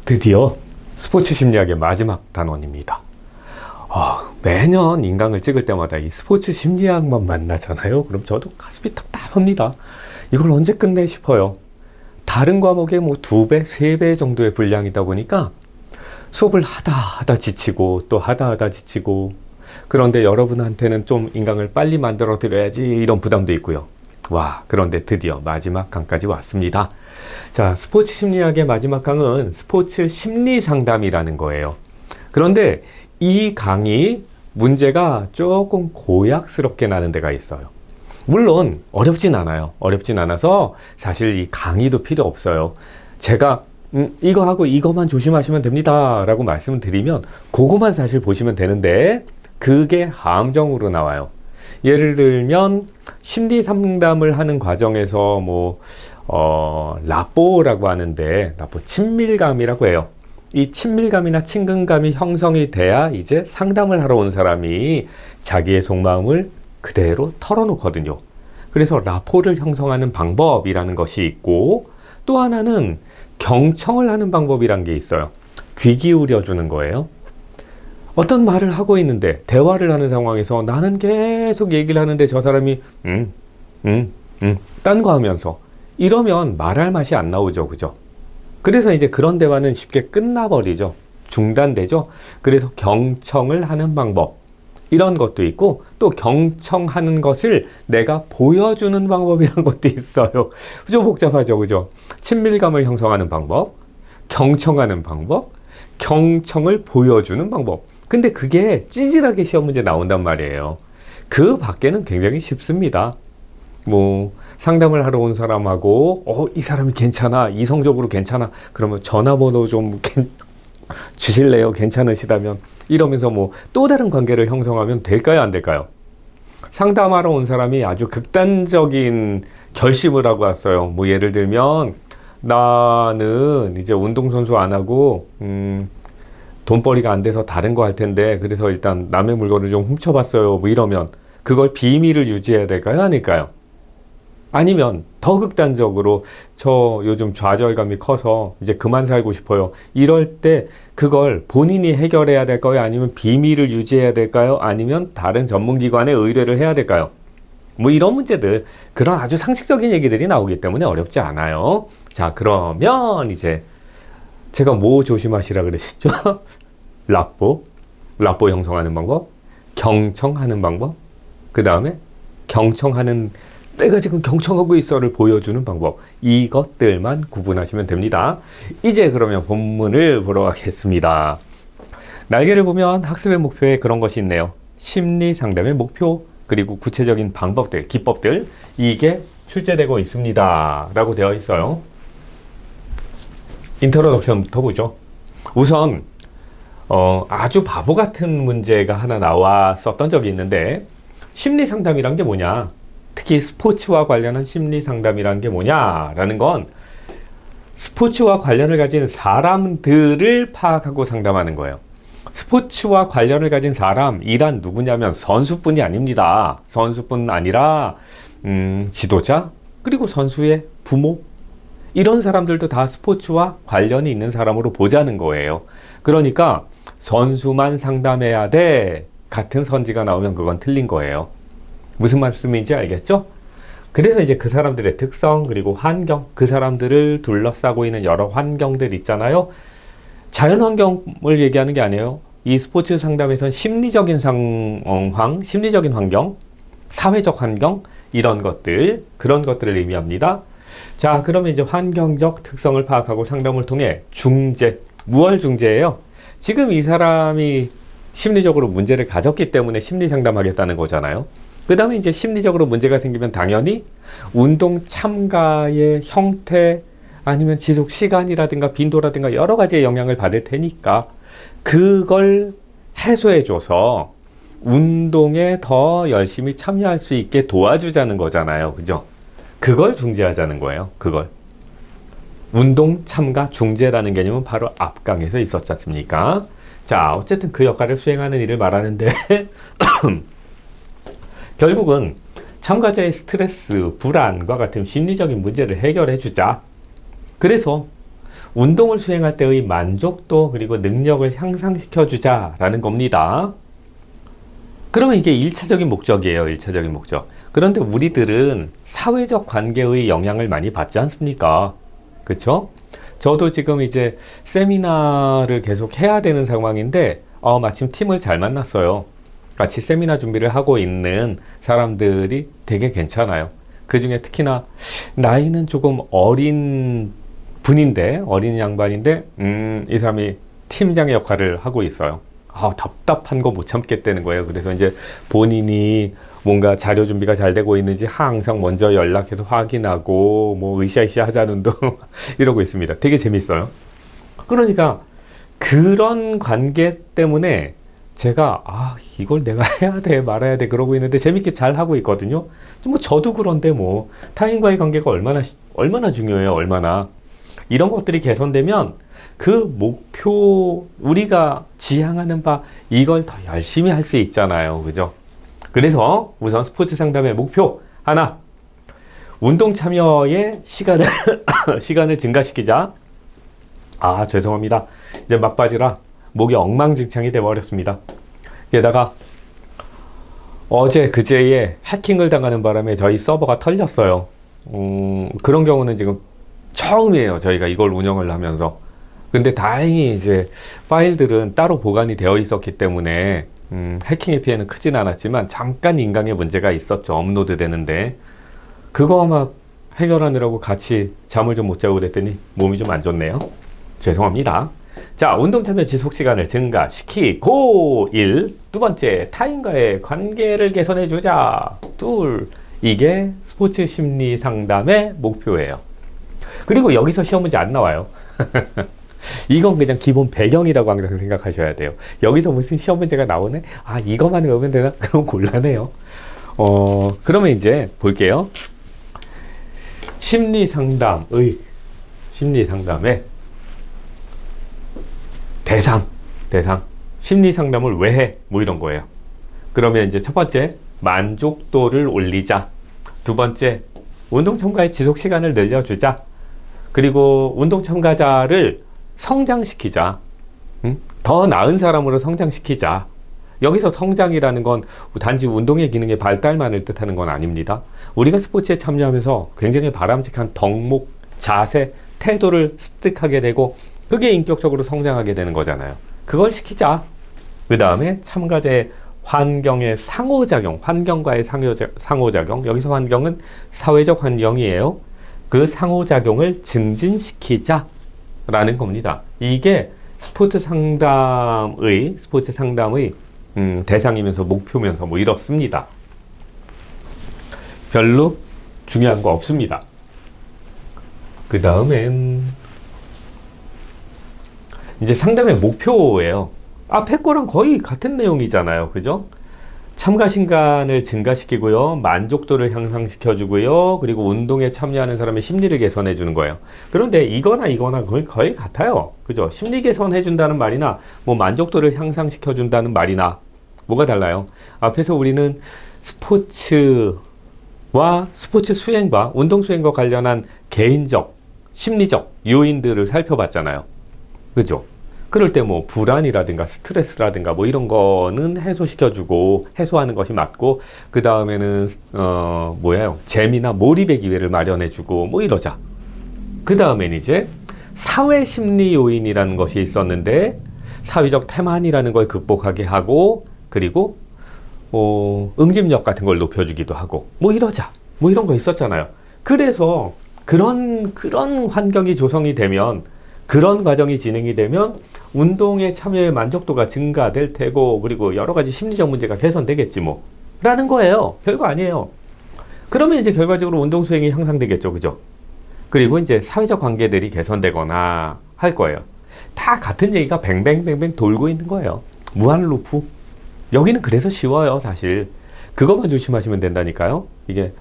드디어 스포츠 심리학의 마지막 단원입니다. 매년 인강을 찍을 때마다 이 스포츠 심리학만 만나잖아요. 그럼 저도 가슴이 답답합니다. 이걸 언제 끝내 싶어요. 다른 과목의 뭐 2배, 3배 정도의 분량이다 보니까 수업을 하다 지치고 또 하다 지치고, 그런데 여러분한테는 좀 인강을 빨리 만들어 드려야지 이런 부담도 있고요. 그런데 드디어 마지막 강까지 왔습니다. 자, 스포츠 심리학의 마지막 강은 스포츠 심리 상담이라는 거예요. 그런데 이 강의 문제가 조금 고약스럽게 나는 데가 있어요. 물론 어렵진 않아요. 어렵진 않아서 사실 이 강의도 필요 없어요. 제가 이거 하고 이거만 조심하시면 됩니다 라고 말씀을 드리면 그거만 사실 보시면 되는데, 그게 함정으로 나와요. 예를 들면 심리 상담을 하는 과정에서 라뽀라고 하는데, 라뽀 친밀감이라고 해요. 이 친밀감이나 친근감이 형성이 돼야 이제 상담을 하러 온 사람이 자기의 속마음을 그대로 털어놓거든요. 그래서 라포를 형성하는 방법이라는 것이 있고, 또 하나는 경청을 하는 방법이란 게 있어요. 귀 기울여 주는 거예요. 어떤 말을 하고 있는데, 대화를 하는 상황에서 나는 계속 얘기를 하는데 저 사람이 딴 거 하면서 이러면 말할 맛이 안 나오죠. 그죠? 그래서 이제 그런 대화는 쉽게 끝나버리죠. 중단되죠. 그래서 경청을 하는 방법, 이런 것도 있고, 또 경청하는 것을 내가 보여주는 방법이라는 것도 있어요. 좀 복잡하죠. 그죠? 친밀감을 형성하는 방법, 경청하는 방법, 경청을 보여주는 방법. 근데 그게 찌질하게 시험 문제 나온단 말이에요. 그 밖에는 굉장히 쉽습니다. 상담을 하러 온 사람하고 이 사람이 괜찮아, 이성적으로 괜찮아, 그러면 전화번호 좀 주실래요? 괜찮으시다면, 이러면서 또 다른 관계를 형성하면 될까요? 안 될까요? 상담하러 온 사람이 아주 극단적인 결심을 하고 왔어요. 예를 들면 나는 이제 운동선수 안 하고 돈벌이가 안 돼서 다른 거 할 텐데, 그래서 일단 남의 물건을 좀 훔쳐봤어요. 이러면 그걸 비밀을 유지해야 될까요? 아닐까요? 아니면 더 극단적으로 저 요즘 좌절감이 커서 이제 그만 살고 싶어요. 이럴 때 그걸 본인이 해결해야 될까요? 아니면 비밀을 유지해야 될까요? 아니면 다른 전문기관에 의뢰를 해야 될까요? 이런 문제들, 그런 아주 상식적인 얘기들이 나오기 때문에 어렵지 않아요. 자, 그러면 이제 제가 뭐 조심하시라 그랬죠? 라뽀 형성하는 방법, 경청하는 방법, 그 다음에 내가 지금 경청하고 있어를 보여주는 방법, 이것들만 구분하시면 됩니다. 이제 그러면 본문을 보러 가겠습니다. 날개를 보면 학습의 목표에 그런 것이 있네요. 심리 상담의 목표, 그리고 구체적인 방법들, 기법들, 이게 출제되고 있습니다 라고 되어 있어요. 인트로덕션부터 보죠. 우선 아주 바보 같은 문제가 하나 나왔었던 적이 있는데, 심리 상담이란 게 뭐냐, 특히 스포츠와 관련한 심리 상담이란 게 뭐냐라는 건 스포츠와 관련을 가진 사람들을 파악하고 상담하는 거예요. 스포츠와 관련을 가진 사람이란 누구냐면 선수뿐이 아닙니다. 선수뿐 아니라 지도자, 그리고 선수의 부모, 이런 사람들도 다 스포츠와 관련이 있는 사람으로 보자는 거예요. 그러니까 선수만 상담해야 돼 같은 선지가 나오면 그건 틀린 거예요. 무슨 말씀인지 알겠죠? 그래서 이제 그 사람들의 특성, 그리고 환경, 그 사람들을 둘러싸고 있는 여러 환경들 있잖아요. 자연 환경을 얘기하는 게 아니에요. 이 스포츠 상담에서는 심리적인 상황, 심리적인 환경, 사회적 환경, 이런 것들, 그런 것들을 의미합니다. 자, 그러면 이제 환경적 특성을 파악하고 상담을 통해 중재, 무얼 중재예요? 지금 이 사람이 심리적으로 문제를 가졌기 때문에 심리 상담하겠다는 거잖아요. 그 다음에 이제 심리적으로 문제가 생기면 당연히 운동 참가의 형태, 아니면 지속 시간이라든가 빈도라든가 여러 가지의 영향을 받을 테니까 그걸 해소해줘서 운동에 더 열심히 참여할 수 있게 도와주자는 거잖아요. 그죠? 그걸 중재하자는 거예요. 그걸. 운동 참가 중재라는 개념은 바로 앞강에서 있었지 않습니까? 자, 어쨌든 그 역할을 수행하는 일을 말하는데 결국은 참가자의 스트레스, 불안과 같은 심리적인 문제를 해결해 주자. 그래서 운동을 수행할 때의 만족도 그리고 능력을 향상시켜 주자라는 겁니다. 그러면 이게 1차적인 목적이에요. 1차적인 목적. 그런데 우리들은 사회적 관계의 영향을 많이 받지 않습니까? 그렇죠? 저도 지금 이제 세미나를 계속 해야 되는 상황인데 마침 팀을 잘 만났어요. 같이 세미나 준비를 하고 있는 사람들이 되게 괜찮아요. 그 중에 특히나 나이는 조금 어린 분인데, 어린 양반인데 이 사람이 팀장의 역할을 하고 있어요. 답답한 거 못 참겠다는 거예요. 그래서 이제 본인이 뭔가 자료 준비가 잘 되고 있는지 항상 먼저 연락해서 확인하고 뭐 으쌰으쌰 하자는도 이러고 있습니다. 되게 재밌어요. 그러니까 그런 관계 때문에 제가 이걸 내가 해야 돼 말아야 돼 그러고 있는데 재밌게 잘 하고 있거든요. 뭐 저도 그런데 뭐 타인과의 관계가 얼마나 중요해요. 얼마나 이런 것들이 개선되면 그 목표 우리가 지향하는 바 이걸 더 열심히 할 수 있잖아요. 그죠? 그래서 우선 스포츠 상담의 목표 하나, 운동 참여의 시간을 증가시키자. 죄송합니다. 이제 막바지라 목이 엉망진창이 되어버렸습니다. 게다가 어제 그제에 해킹을 당하는 바람에 저희 서버가 털렸어요. 그런 경우는 지금 처음이에요. 저희가 이걸 운영을 하면서. 근데 다행히 이제 파일들은 따로 보관이 되어 있었기 때문에 해킹의 피해는 크진 않았지만 잠깐 인강에 문제가 있었죠. 업로드 되는데 그거 막 해결하느라고 같이 잠을 좀 못 자고 그랬더니 몸이 좀 안 좋네요. 죄송합니다. 자, 운동 참여 지속 시간을 증가시키고 1. 두 번째, 타인과의 관계를 개선해 주자. 2. 이게 스포츠 심리 상담의 목표예요. 그리고 여기서 시험 문제 안 나와요. 이건 그냥 기본 배경이라고 항상 생각하셔야 돼요. 여기서 무슨 시험 문제가 나오네? 이것만 외우면 되나? 그럼 곤란해요. 그러면 이제 볼게요. 심리 상담의 대상. 심리 상담을 왜 해? 뭐 이런 거예요. 그러면 이제 첫 번째, 만족도를 올리자. 두 번째, 운동 참가의 지속 시간을 늘려주자. 그리고 운동 참가자를 성장시키자. 더 나은 사람으로 성장시키자. 여기서 성장이라는 건 단지 운동의 기능의 발달만을 뜻하는 건 아닙니다. 우리가 스포츠에 참여하면서 굉장히 바람직한 덕목, 자세, 태도를 습득하게 되고 그게 인격적으로 성장하게 되는 거잖아요. 그걸 시키자. 그 다음에 참가자의 환경의 상호작용, 환경과의 상호작용. 여기서 환경은 사회적 환경이에요. 그 상호작용을 증진시키자 라는 겁니다. 이게 스포츠 상담의 대상이면서 목표면서 뭐 이렇습니다. 별로 중요한 거 없습니다. 그 다음엔 이제 상담의 목표예요. 앞에 거랑 거의 같은 내용이잖아요. 그죠? 참가 시간을 증가시키고요. 만족도를 향상시켜주고요. 그리고 운동에 참여하는 사람의 심리를 개선해주는 거예요. 그런데 이거나 거의 같아요. 그죠? 심리 개선해준다는 말이나 뭐 만족도를 향상시켜준다는 말이나 뭐가 달라요? 앞에서 우리는 스포츠 수행과 운동 수행과 관련한 개인적, 심리적 요인들을 살펴봤잖아요. 그죠? 그럴 때 뭐 불안이라든가 스트레스라든가 뭐 이런 거는 해소시켜주고 해소하는 것이 맞고, 그 다음에는 재미나 몰입의 기회를 마련해주고 뭐 이러자. 그 다음엔 이제 사회 심리 요인이라는 것이 있었는데 사회적 태만이라는 걸 극복하게 하고, 그리고 응집력 같은 걸 높여주기도 하고 뭐 이러자. 뭐 이런 거 있었잖아요. 그래서 그런 환경이 조성이 되면, 그런 과정이 진행이 되면 운동에 참여의 만족도가 증가될 테고, 그리고 여러 가지 심리적 문제가 개선되겠지 뭐 라는 거예요. 별거 아니에요. 그러면 이제 결과적으로 운동 수행이 향상되겠죠. 그죠? 그리고 이제 사회적 관계들이 개선되거나 할 거예요. 다 같은 얘기가 뱅뱅뱅뱅 돌고 있는 거예요. 무한 루프. 여기는 그래서 쉬워요. 사실 그것만 조심하시면 된다니까요. 이게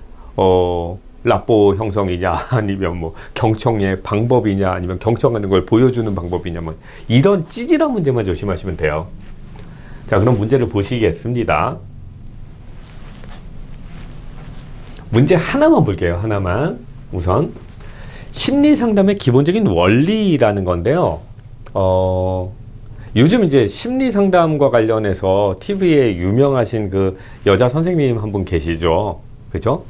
라포 형성이냐, 아니면 뭐 경청의 방법이냐, 아니면 경청하는 걸 보여주는 방법이냐, 뭐 이런 찌질한 문제만 조심하시면 돼요. 자, 그럼 문제를 보시겠습니다. 문제 하나만 볼게요. 하나만. 우선 심리 상담의 기본적인 원리라는 건데요. 요즘 이제 심리 상담과 관련해서 TV에 유명하신 그 여자 선생님 한 분 계시죠. 그죠?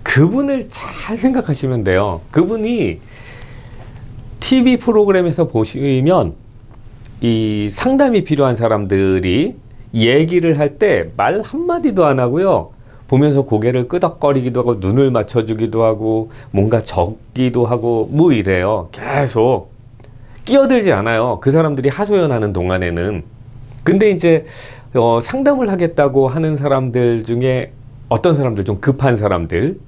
그분을 잘 생각하시면 돼요. 그분이 TV 프로그램에서 보시면 이 상담이 필요한 사람들이 얘기를 할 때 말 한마디도 안 하고요. 보면서 고개를 끄덕거리기도 하고 눈을 맞춰주기도 하고 뭔가 적기도 하고 뭐 이래요. 계속 끼어들지 않아요. 그 사람들이 하소연하는 동안에는. 근데 이제 상담을 하겠다고 하는 사람들 중에 어떤 사람들, 좀 급한 사람들,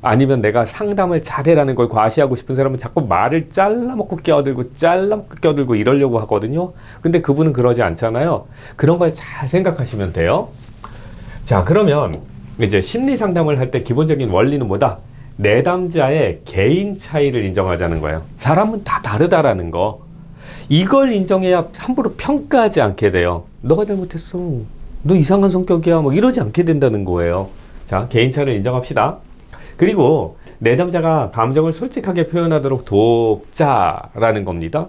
아니면 내가 상담을 잘해라는 걸 과시하고 싶은 사람은 자꾸 말을 잘라먹고 껴들고 이러려고 하거든요. 근데 그분은 그러지 않잖아요. 그런 걸 잘 생각하시면 돼요. 자, 그러면 이제 심리 상담을 할 때 기본적인 원리는 뭐다? 내담자의 개인 차이를 인정하자는 거예요. 사람은 다 다르다라는 거. 이걸 인정해야 함부로 평가하지 않게 돼요. 너가 잘못했어. 너 이상한 성격이야. 뭐 이러지 않게 된다는 거예요. 자, 개인 차이를 인정합시다. 그리고 내담자가 감정을 솔직하게 표현하도록 돕자라는 겁니다.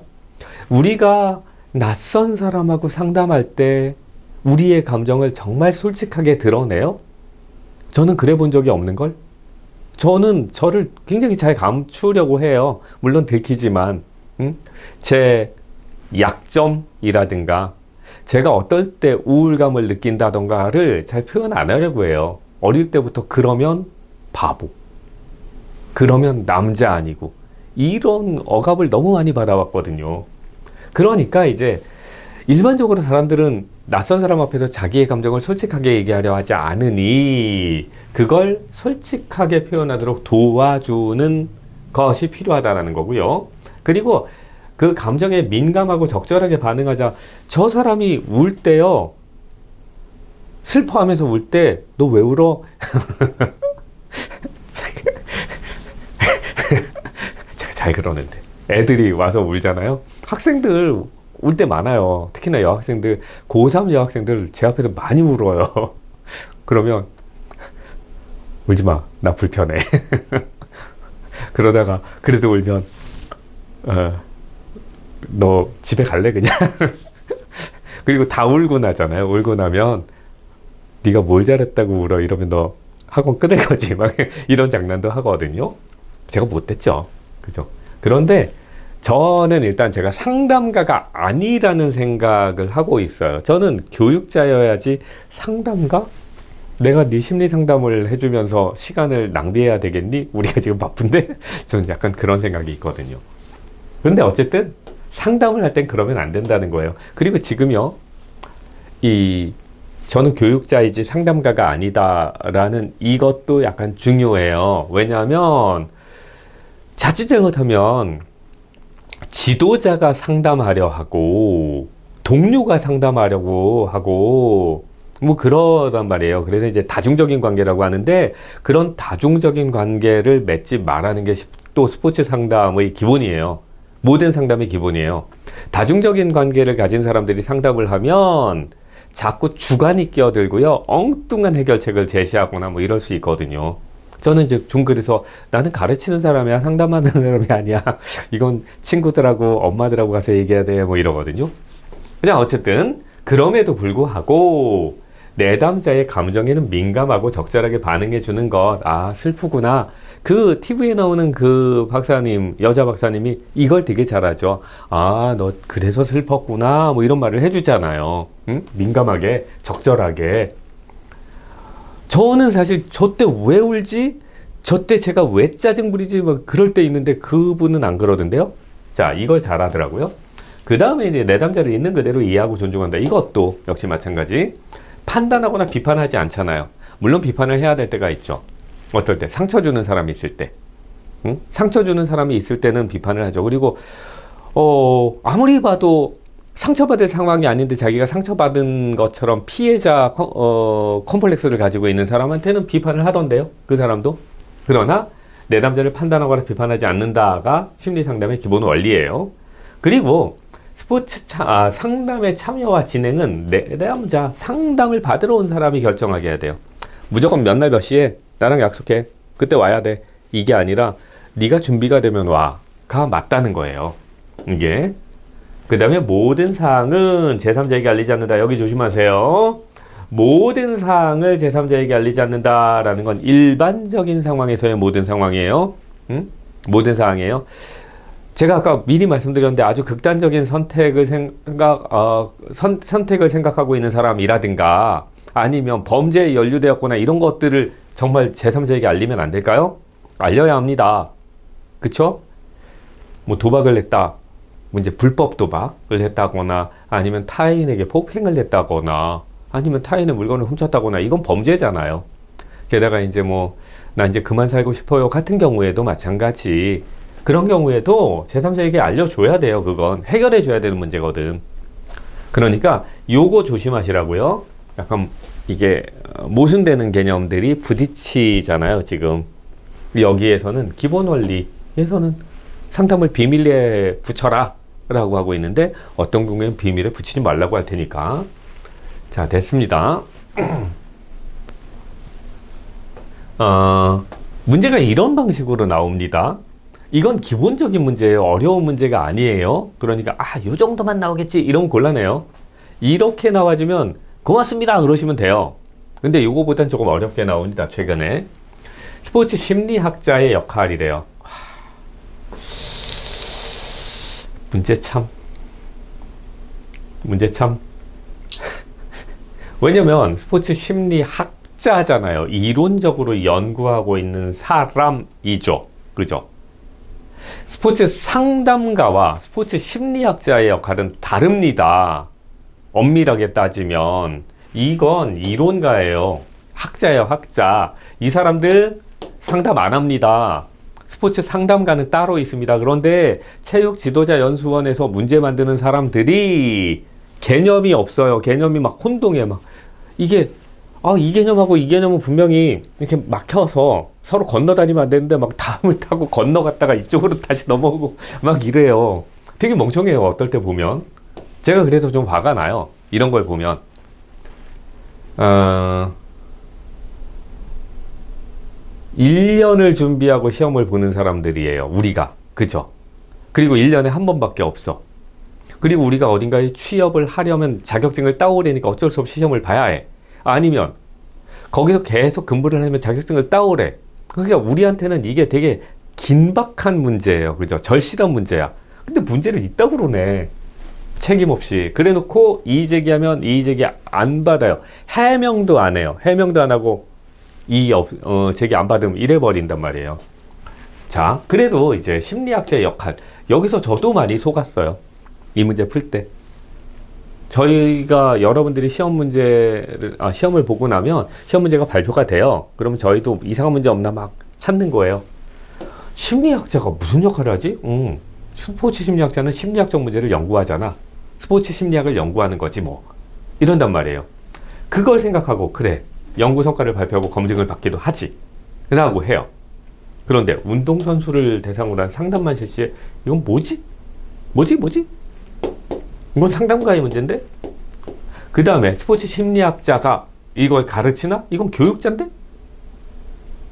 우리가 낯선 사람하고 상담할 때 우리의 감정을 정말 솔직하게 드러내요? 저는 그래 본 적이 없는걸? 저는 저를 굉장히 잘 감추려고 해요. 물론 들키지만 제 약점이라든가 제가 어떨 때 우울감을 느낀다던가를 잘 표현 안 하려고 해요. 어릴 때부터 그러면 바보, 그러면 남자 아니고 이런 억압을 너무 많이 받아왔거든요. 그러니까 이제 일반적으로 사람들은 낯선 사람 앞에서 자기의 감정을 솔직하게 얘기하려 하지 않으니 그걸 솔직하게 표현하도록 도와주는 것이 필요하다는 거고요. 그리고 그 감정에 민감하고 적절하게 반응하자. 저 사람이 울 때요, 슬퍼하면서 울 때 너 왜 울어? 제가 잘 그러는데 애들이 와서 울잖아요. 학생들 울 때 많아요. 특히나 여학생들, 고3 여학생들 제 앞에서 많이 울어요. 그러면 울지 마, 나 불편해. 그러다가 그래도 울면 너 집에 갈래 그냥? 그리고 다 울고 나잖아요. 울고 나면 네가 뭘 잘했다고 울어 이러면 너 학원 끊을 거지 막 이런 장난도 하거든요. 제가 못됐죠. 그죠? 그런데 저는 일단 제가 상담가가 아니라는 생각을 하고 있어요. 저는 교육자여야지 상담가? 내가 네 심리 상담을 해주면서 시간을 낭비해야 되겠니? 우리가 지금 바쁜데? 저는 약간 그런 생각이 있거든요. 근데 어쨌든 상담을 할 땐 그러면 안 된다는 거예요. 그리고 지금요, 저는 교육자이지 상담가가 아니다라는 이것도 약간 중요해요. 왜냐하면 자칫 잘못하면 지도자가 상담하려 하고 동료가 상담하려고 하고 뭐 그러단 말이에요. 그래서 이제 다중적인 관계라고 하는데 그런 다중적인 관계를 맺지 말라는 게 또 스포츠 상담의 기본이에요. 모든 상담의 기본이에요. 다중적인 관계를 가진 사람들이 상담을 하면 자꾸 주관이 끼어들고요. 엉뚱한 해결책을 제시하거나 뭐 이럴 수 있거든요. 저는 이제 좀 그래서 나는 가르치는 사람이야, 상담하는 사람이 아니야. 이건 친구들하고 엄마들하고 가서 얘기해야 돼. 뭐 이러거든요. 그냥 어쨌든 그럼에도 불구하고 내담자의 감정에는 민감하고 적절하게 반응해 주는 것. 아, 슬프구나. 그 TV에 나오는 그 박사님, 여자 박사님이 이걸 되게 잘하죠. 아, 너 그래서 슬펐구나. 뭐 이런 말을 해주잖아요. 응? 민감하게, 적절하게. 저는 사실 저 때 왜 울지? 저 때 제가 왜 짜증 부리지? 뭐 그럴 때 있는데 그분은 안 그러던데요? 자, 이걸 잘하더라고요. 그 다음에 이제 내담자를 있는 그대로 이해하고 존중한다. 이것도 역시 마찬가지. 판단하거나 비판하지 않잖아요. 물론 비판을 해야 될 때가 있죠. 어떨 때? 상처 주는 사람이 있을 때. 응? 상처 주는 사람이 있을 때는 비판을 하죠. 그리고 아무리 봐도 상처받을 상황이 아닌데 자기가 상처받은 것처럼 피해자 컴플렉스를 가지고 있는 사람한테는 비판을 하던데요. 그 사람도. 그러나 내담자를 판단하거나 비판하지 않는다가 심리상담의 기본 원리예요. 그리고 상담의 참여와 진행은 내담자, 상담을 받으러 온 사람이 결정하게 해야 돼요. 무조건 몇 날 몇 시에 나랑 약속해. 그때 와야 돼. 이게 아니라 네가 준비가 되면 와. 맞다는 거예요. 이게. 그 다음에 모든 사항은 제3자에게 알리지 않는다. 여기 조심하세요. 모든 사항을 제3자에게 알리지 않는다라는 건 일반적인 상황에서의 모든 상황이에요. 모든 상황이에요. 제가 아까 미리 말씀드렸는데 아주 극단적인 선택을 선택을 생각하고 있는 사람이라든가 아니면 범죄에 연루되었거나 이런 것들을 정말 제3자에게 알리면 안 될까요? 알려야 합니다. 그쵸? 뭐 도박을 했다. 이제 불법 도박을 했다거나 아니면 타인에게 폭행을 했다거나 아니면 타인의 물건을 훔쳤다거나 이건 범죄잖아요. 게다가 이제 뭐 나 이제 그만 살고 싶어요 같은 경우에도 마찬가지. 그런 경우에도 제3자에게 알려줘야 돼요. 그건 해결해줘야 되는 문제거든. 그러니까 요거 조심하시라고요. 약간 이게 모순되는 개념들이 부딪히잖아요. 지금 여기에서는 기본 원리에서는 상담을 비밀리에 붙여라 라고 하고 있는데 어떤 경우에는 비밀에 붙이지 말라고 할 테니까. 자, 됐습니다. 문제가 이런 방식으로 나옵니다. 이건 기본적인 문제예요. 어려운 문제가 아니에요. 그러니까 요 정도만 나오겠지 이러면 곤란해요. 이렇게 나와주면 고맙습니다 그러시면 돼요. 근데 이거보단 조금 어렵게 나옵니다. 최근에 스포츠 심리학자의 역할이래요. 문제 참 왜냐면 스포츠 심리학자잖아요. 이론적으로 연구하고 있는 사람이죠. 그죠? 스포츠 상담가와 스포츠 심리학자의 역할은 다릅니다. 엄밀하게 따지면 이건 이론가예요. 학자예요, 학자. 이 사람들 상담 안 합니다. 스포츠 상담가는 따로 있습니다. 그런데 체육 지도자 연수원에서 문제 만드는 사람들이 개념이 없어요. 개념이 막 혼동해. 막 이게 이 개념하고 이 개념은 분명히 이렇게 막혀서 서로 건너다니면 안 되는데 막 다음을 타고 건너갔다가 이쪽으로 다시 넘어오고 막 이래요. 되게 멍청해요. 어떨 때 보면. 제가 그래서 좀 화가 나요. 이런 걸 보면. 1년을 준비하고 시험을 보는 사람들이에요. 우리가. 그죠? 그리고 1년에 한 번밖에 없어. 그리고 우리가 어딘가에 취업을 하려면 자격증을 따오려니까 어쩔 수 없이 시험을 봐야 해. 아니면 거기서 계속 근무를 하면 자격증을 따오래. 그러니까 우리한테는 이게 되게 긴박한 문제예요. 그죠? 절실한 문제야. 근데 문제를 이따구 그러네. 책임 없이. 그래 놓고 이의제기하면 이의제기 안 받아요. 해명도 안 해요. 해명도 안 하고 제기 안 받으면 이래버린단 말이에요. 자, 그래도 이제 심리학자의 역할. 여기서 저도 많이 속았어요. 이 문제 풀 때. 저희가 여러분들이 시험을 보고 나면 시험 문제가 발표가 돼요. 그러면 저희도 이상한 문제 없나 막 찾는 거예요. 심리학자가 무슨 역할을 하지? 스포츠 심리학자는 심리학적 문제를 연구하잖아. 스포츠 심리학을 연구하는 거지 뭐. 이런단 말이에요. 그걸 생각하고 그래. 연구 성과를 발표하고 검증을 받기도 하지. 라고 해요. 그런데 운동선수를 대상으로 한 상담만 실시해. 이건 뭐지? 이건 상담가의 문제인데? 그 다음에 스포츠 심리학자가 이걸 가르치나? 이건 교육자인데?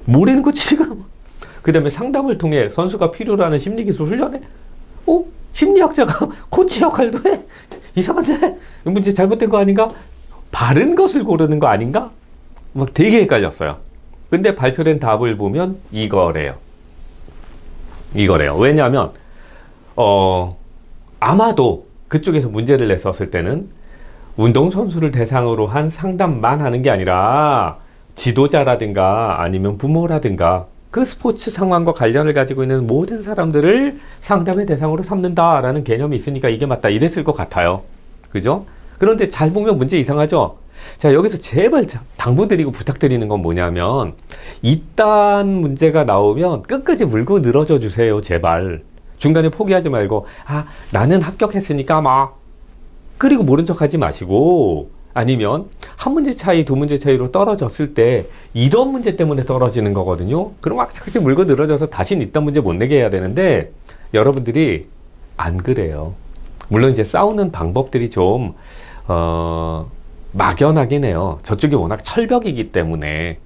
모르는 거지 지금. 그 다음에 상담을 통해 선수가 필요로 하는 심리기술 훈련해? 심리학자가 코치 역할도 해? 이상한데? 이 문제 잘못된 거 아닌가? 바른 것을 고르는 거 아닌가? 막 되게 헷갈렸어요. 근데 발표된 답을 보면 이거래요. 왜냐하면 아마도 그쪽에서 문제를 냈었을 때는 운동선수를 대상으로 한 상담만 하는 게 아니라 지도자라든가 아니면 부모라든가 그 스포츠 상황과 관련을 가지고 있는 모든 사람들을 상담의 대상으로 삼는다라는 개념이 있으니까 이게 맞다 이랬을 것 같아요. 그죠? 그런데 잘 보면 문제 이상하죠? 자, 여기서 제발 당부드리고 부탁드리는 건 뭐냐면 이딴 문제가 나오면 끝까지 물고 늘어져 주세요. 제발. 중간에 포기하지 말고 나는 합격했으니까 막 그리고 모른 척 하지 마시고 아니면 한 문제 차이, 두 문제 차이로 떨어졌을 때 이런 문제 때문에 떨어지는 거거든요. 그럼 막 자꾸 물고 늘어져서 다시는 이딴 문제 못 내게 해야 되는데 여러분들이 안 그래요. 물론 이제 싸우는 방법들이 좀 막연하긴 해요. 저쪽이 워낙 철벽이기 때문에.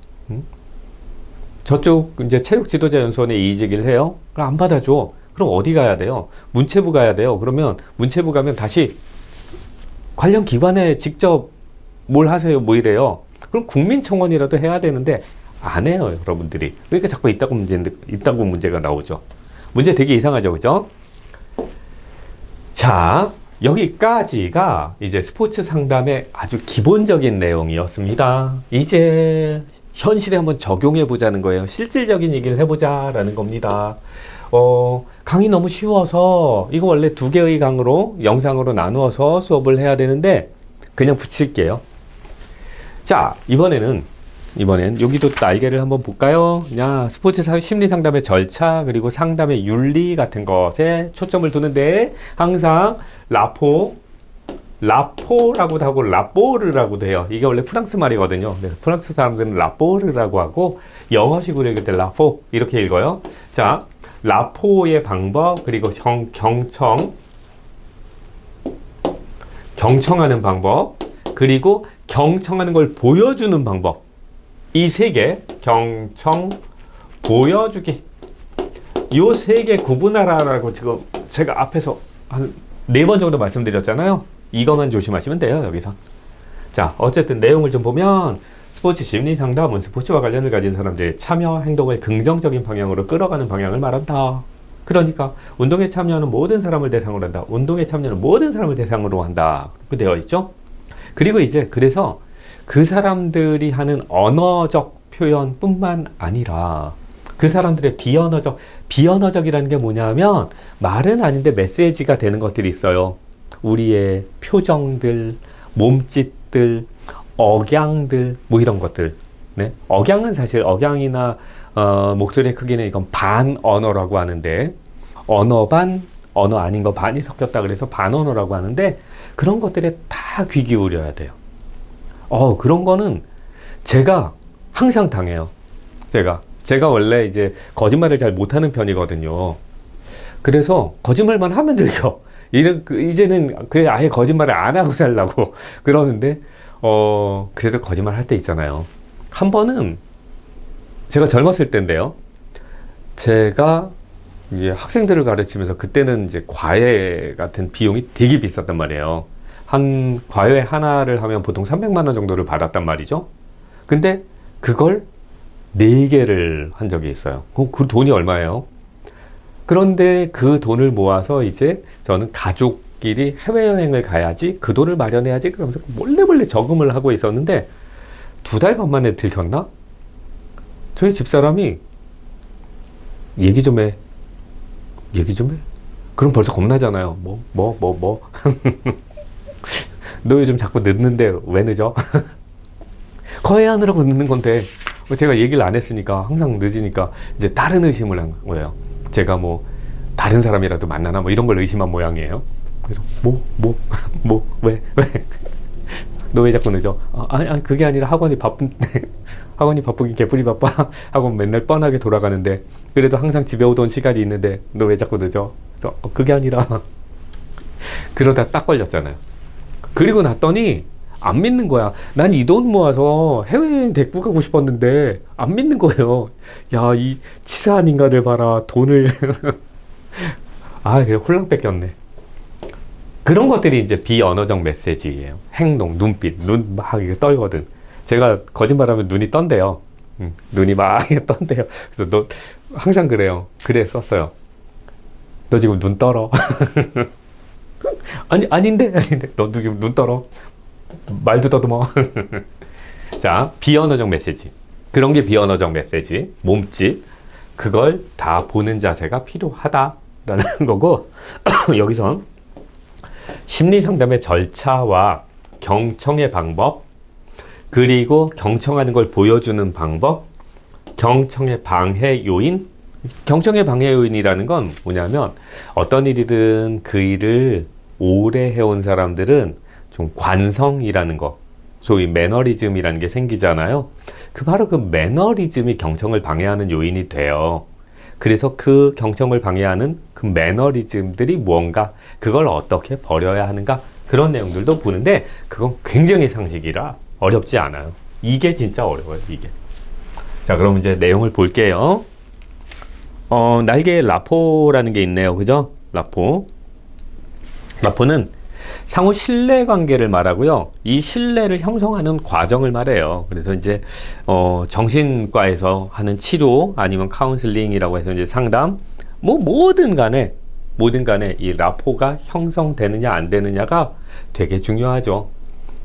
저쪽 이제 체육 지도자 연수원에 이의제기를 해요. 그럼 안 받아줘. 그럼 어디 가야 돼요? 문체부 가야 돼요. 그러면 문체부 가면 다시 관련 기관에 직접 뭘 하세요? 뭐 이래요. 그럼 국민청원이라도 해야 되는데 안 해요, 여러분들이. 그러니까 자꾸 있다고 문제가 나오죠. 문제 되게 이상하죠, 그죠? 자, 여기까지가 이제 스포츠 상담의 아주 기본적인 내용이었습니다. 이제 현실에 한번 적용해 보자는 거예요. 실질적인 얘기를 해보자라는 겁니다. 강의 너무 쉬워서 이거 원래 2개의 강으로 영상으로 나누어서 수업을 해야 되는데 그냥 붙일게요. 자, 이번엔 여기도 날개를 한번 볼까요? 스포츠 심리 상담의 절차 그리고 상담의 윤리 같은 것에 초점을 두는데 항상 라포라고도 하고 라뽀르라고도 해요. 이게 원래 프랑스 말이거든요. 그래서 프랑스 사람들은 라뽀르라고 하고 영어식으로 읽을 때 라포 이렇게 읽어요. 자, 라포의 방법 그리고 경청하는 방법 그리고 경청하는 걸 보여주는 방법. 이 3개, 경청, 보여주기. 요 3개 구분하라라고 지금 제가 앞에서 한 4번 정도 말씀드렸잖아요. 이것만 조심하시면 돼요, 여기서. 자, 어쨌든 내용을 좀 보면 스포츠 심리 상담은 스포츠와 관련을 가진 사람들의 참여 행동을 긍정적인 방향으로 끌어가는 방향을 말한다. 그러니까 운동에 참여하는 모든 사람을 대상으로 한다. 운동에 참여하는 모든 사람을 대상으로 한다. 그렇게 되어 있죠. 그리고 이제 그래서 그 사람들이 하는 언어적 표현뿐만 아니라 그 사람들의 비언어적이라는 게 뭐냐면 말은 아닌데 메시지가 되는 것들이 있어요. 우리의 표정들, 몸짓들, 억양들, 뭐 이런 것들. 네? 억양은 사실 억양이나 목소리의 크기는 이건 반언어라고 하는데 언어 반, 언어 아닌 거 반이 섞였다 그래서 반언어라고 하는데 그런 것들에 다 귀 기울여야 돼요. 그런 거는 제가 항상 당해요. 제가 원래 이제 거짓말을 잘 못하는 편이거든요. 그래서 거짓말만 하면 들려. 이제는 아예 거짓말을 안 하고 살라고 그러는데, 그래도 거짓말 할 때 있잖아요. 한 번은 제가 젊었을 때인데요. 제가 이제 학생들을 가르치면서 그때는 이제 과외 같은 비용이 되게 비쌌단 말이에요. 한 과외 하나를 하면 보통 300만 원 정도를 받았단 말이죠. 근데 그걸 4개를 한 적이 있어요. 그 돈이 얼마예요? 그런데 그 돈을 모아서 이제 저는 가족끼리 해외여행을 가야지 그 돈을 마련해야지 그러면서 몰래 저금을 하고 있었는데 2달 반 만에 들켰나? 저희 집사람이 얘기 좀 해. 그럼 벌써 겁나잖아요. 뭐. 너 요즘 자꾸 늦는데 왜 늦어? 과외하느라고 늦는 건데 제가 얘기를 안 했으니까 항상 늦으니까 이제 다른 의심을 한 거예요. 제가 뭐 다른 사람이라도 만나나 뭐 이런 걸 의심한 모양이에요. 그래서 왜? 너 왜 자꾸 늦어? 아니 그게 아니라 학원이 바쁘긴 개뿔이 바빠. 학원 맨날 뻔하게 돌아가는데 그래도 항상 집에 오던 시간이 있는데 너 왜 자꾸 늦어? 그래서 그게 아니라 그러다 딱 걸렸잖아요. 그리고 났더니 안 믿는 거야. 난 이 돈 모아서 해외여행 데리고 가고 싶었는데 안 믿는 거예요. 야, 이 치사한 인간을 봐라. 돈을 그래 홀랑 뺏겼네. 그런 것들이 이제 비언어적 메시지예요. 행동, 눈빛, 눈 막 떨거든. 제가 거짓말하면 눈이 떤대요. 눈이 막 떤대요. 그래서 너 항상 그래요. 그래 썼어요. 너 지금 눈 떨어. 아닌데 너도 지금 눈 떨어. 말도 더듬어. 자, 비언어적 메시지. 그런 게 비언어적 메시지. 몸짓. 그걸 다 보는 자세가 필요하다라는 거고 여기서 심리 상담의 절차와 경청의 방법 그리고 경청하는 걸 보여주는 방법 경청의 방해 요인 경청의 방해 요인이라는 건 뭐냐면 어떤 일이든 그 일을 오래 해온 사람들은 좀 관성이라는 거 소위 매너리즘이라는 게 생기잖아요. 바로 그 매너리즘이 경청을 방해하는 요인이 돼요. 그래서 그 경청을 방해하는 그 매너리즘들이 무언가 그걸 어떻게 버려야 하는가 그런 내용들도 보는데 그건 굉장히 상식이라 어렵지 않아요. 이게 진짜 어려워요. 이게. 자, 그럼 이제 내용을 볼게요. 날개에 라포라는 게 있네요. 그죠? 라포. 라포는 상호 신뢰 관계를 말하고요. 이 신뢰를 형성하는 과정을 말해요. 그래서 이제, 정신과에서 하는 치료 아니면 카운슬링이라고 해서 이제 상담, 뭐든 간에 이 라포가 형성되느냐 안 되느냐가 되게 중요하죠.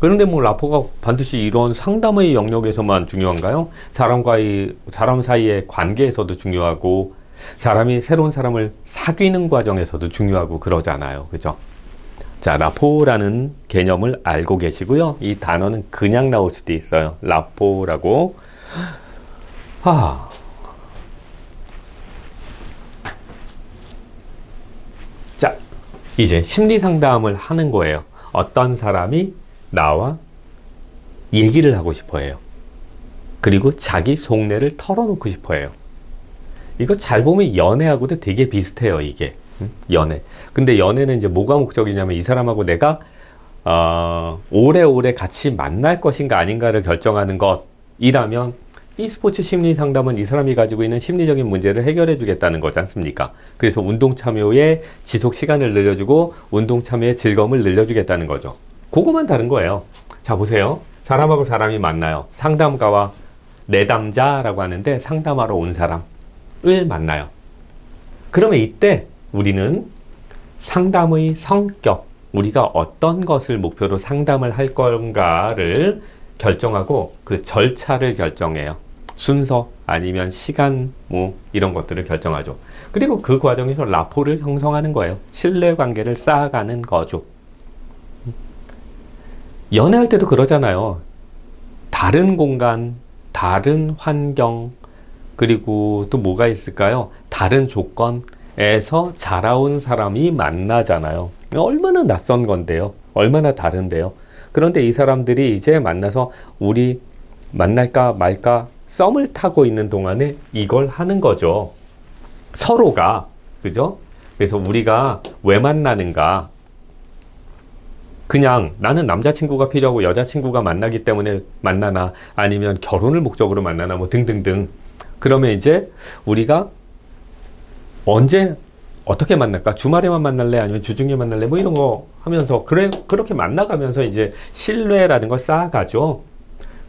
그런데 라포가 반드시 이런 상담의 영역에서만 중요한가요? 사람 사이의 관계에서도 중요하고, 사람이 새로운 사람을 사귀는 과정에서도 중요하고 그러잖아요. 그죠? 자, 라포라는 개념을 알고 계시고요. 이 단어는 그냥 나올 수도 있어요. 라포라고. 자, 이제 심리 상담을 하는 거예요. 어떤 사람이 나와 얘기를 하고 싶어 해요. 그리고 자기 속내를 털어놓고 싶어 해요. 이거 잘 보면 연애하고도 되게 비슷해요, 이게. 연애. 근데 연애는 이제 뭐가 목적이냐면 이 사람하고 내가 오래오래 같이 만날 것인가 아닌가를 결정하는 것이라면, 이 스포츠 심리 상담은 이 사람이 가지고 있는 심리적인 문제를 해결해 주겠다는 거지 않습니까? 그래서 운동 참여의 지속 시간을 늘려주고 운동 참여의 즐거움을 늘려주겠다는 거죠. 그거만 다른 거예요. 자, 보세요. 사람하고 사람이 만나요. 상담가와 내담자라고 하는데, 상담하러 온 사람을 만나요. 그러면 이때 우리는 상담의 성격, 우리가 어떤 것을 목표로 상담을 할 건가를 결정하고 그 절차를 결정해요. 순서 아니면 시간 이런 것들을 결정하죠. 그리고 그 과정에서 라포를 형성하는 거예요. 신뢰관계를 쌓아가는 거죠. 연애할 때도 그러잖아요. 다른 공간, 다른 환경, 그리고 또 뭐가 있을까요? 다른 조건에서 자라온 사람이 만나잖아요. 얼마나 낯선 건데요. 얼마나 다른데요. 그런데 이 사람들이 이제 만나서 우리 만날까 말까 썸을 타고 있는 동안에 이걸 하는 거죠. 서로가. 그죠? 그래서 우리가 왜 만나는가? 그냥 나는 남자친구가 필요하고 여자친구가 만나기 때문에 만나나, 아니면 결혼을 목적으로 만나나, 등등등. 그러면 이제 우리가 언제 어떻게 만날까? 주말에만 만날래? 아니면 주중에 만날래? 이런 거 하면서 그렇게 만나가면서 이제 신뢰라는 걸 쌓아가죠.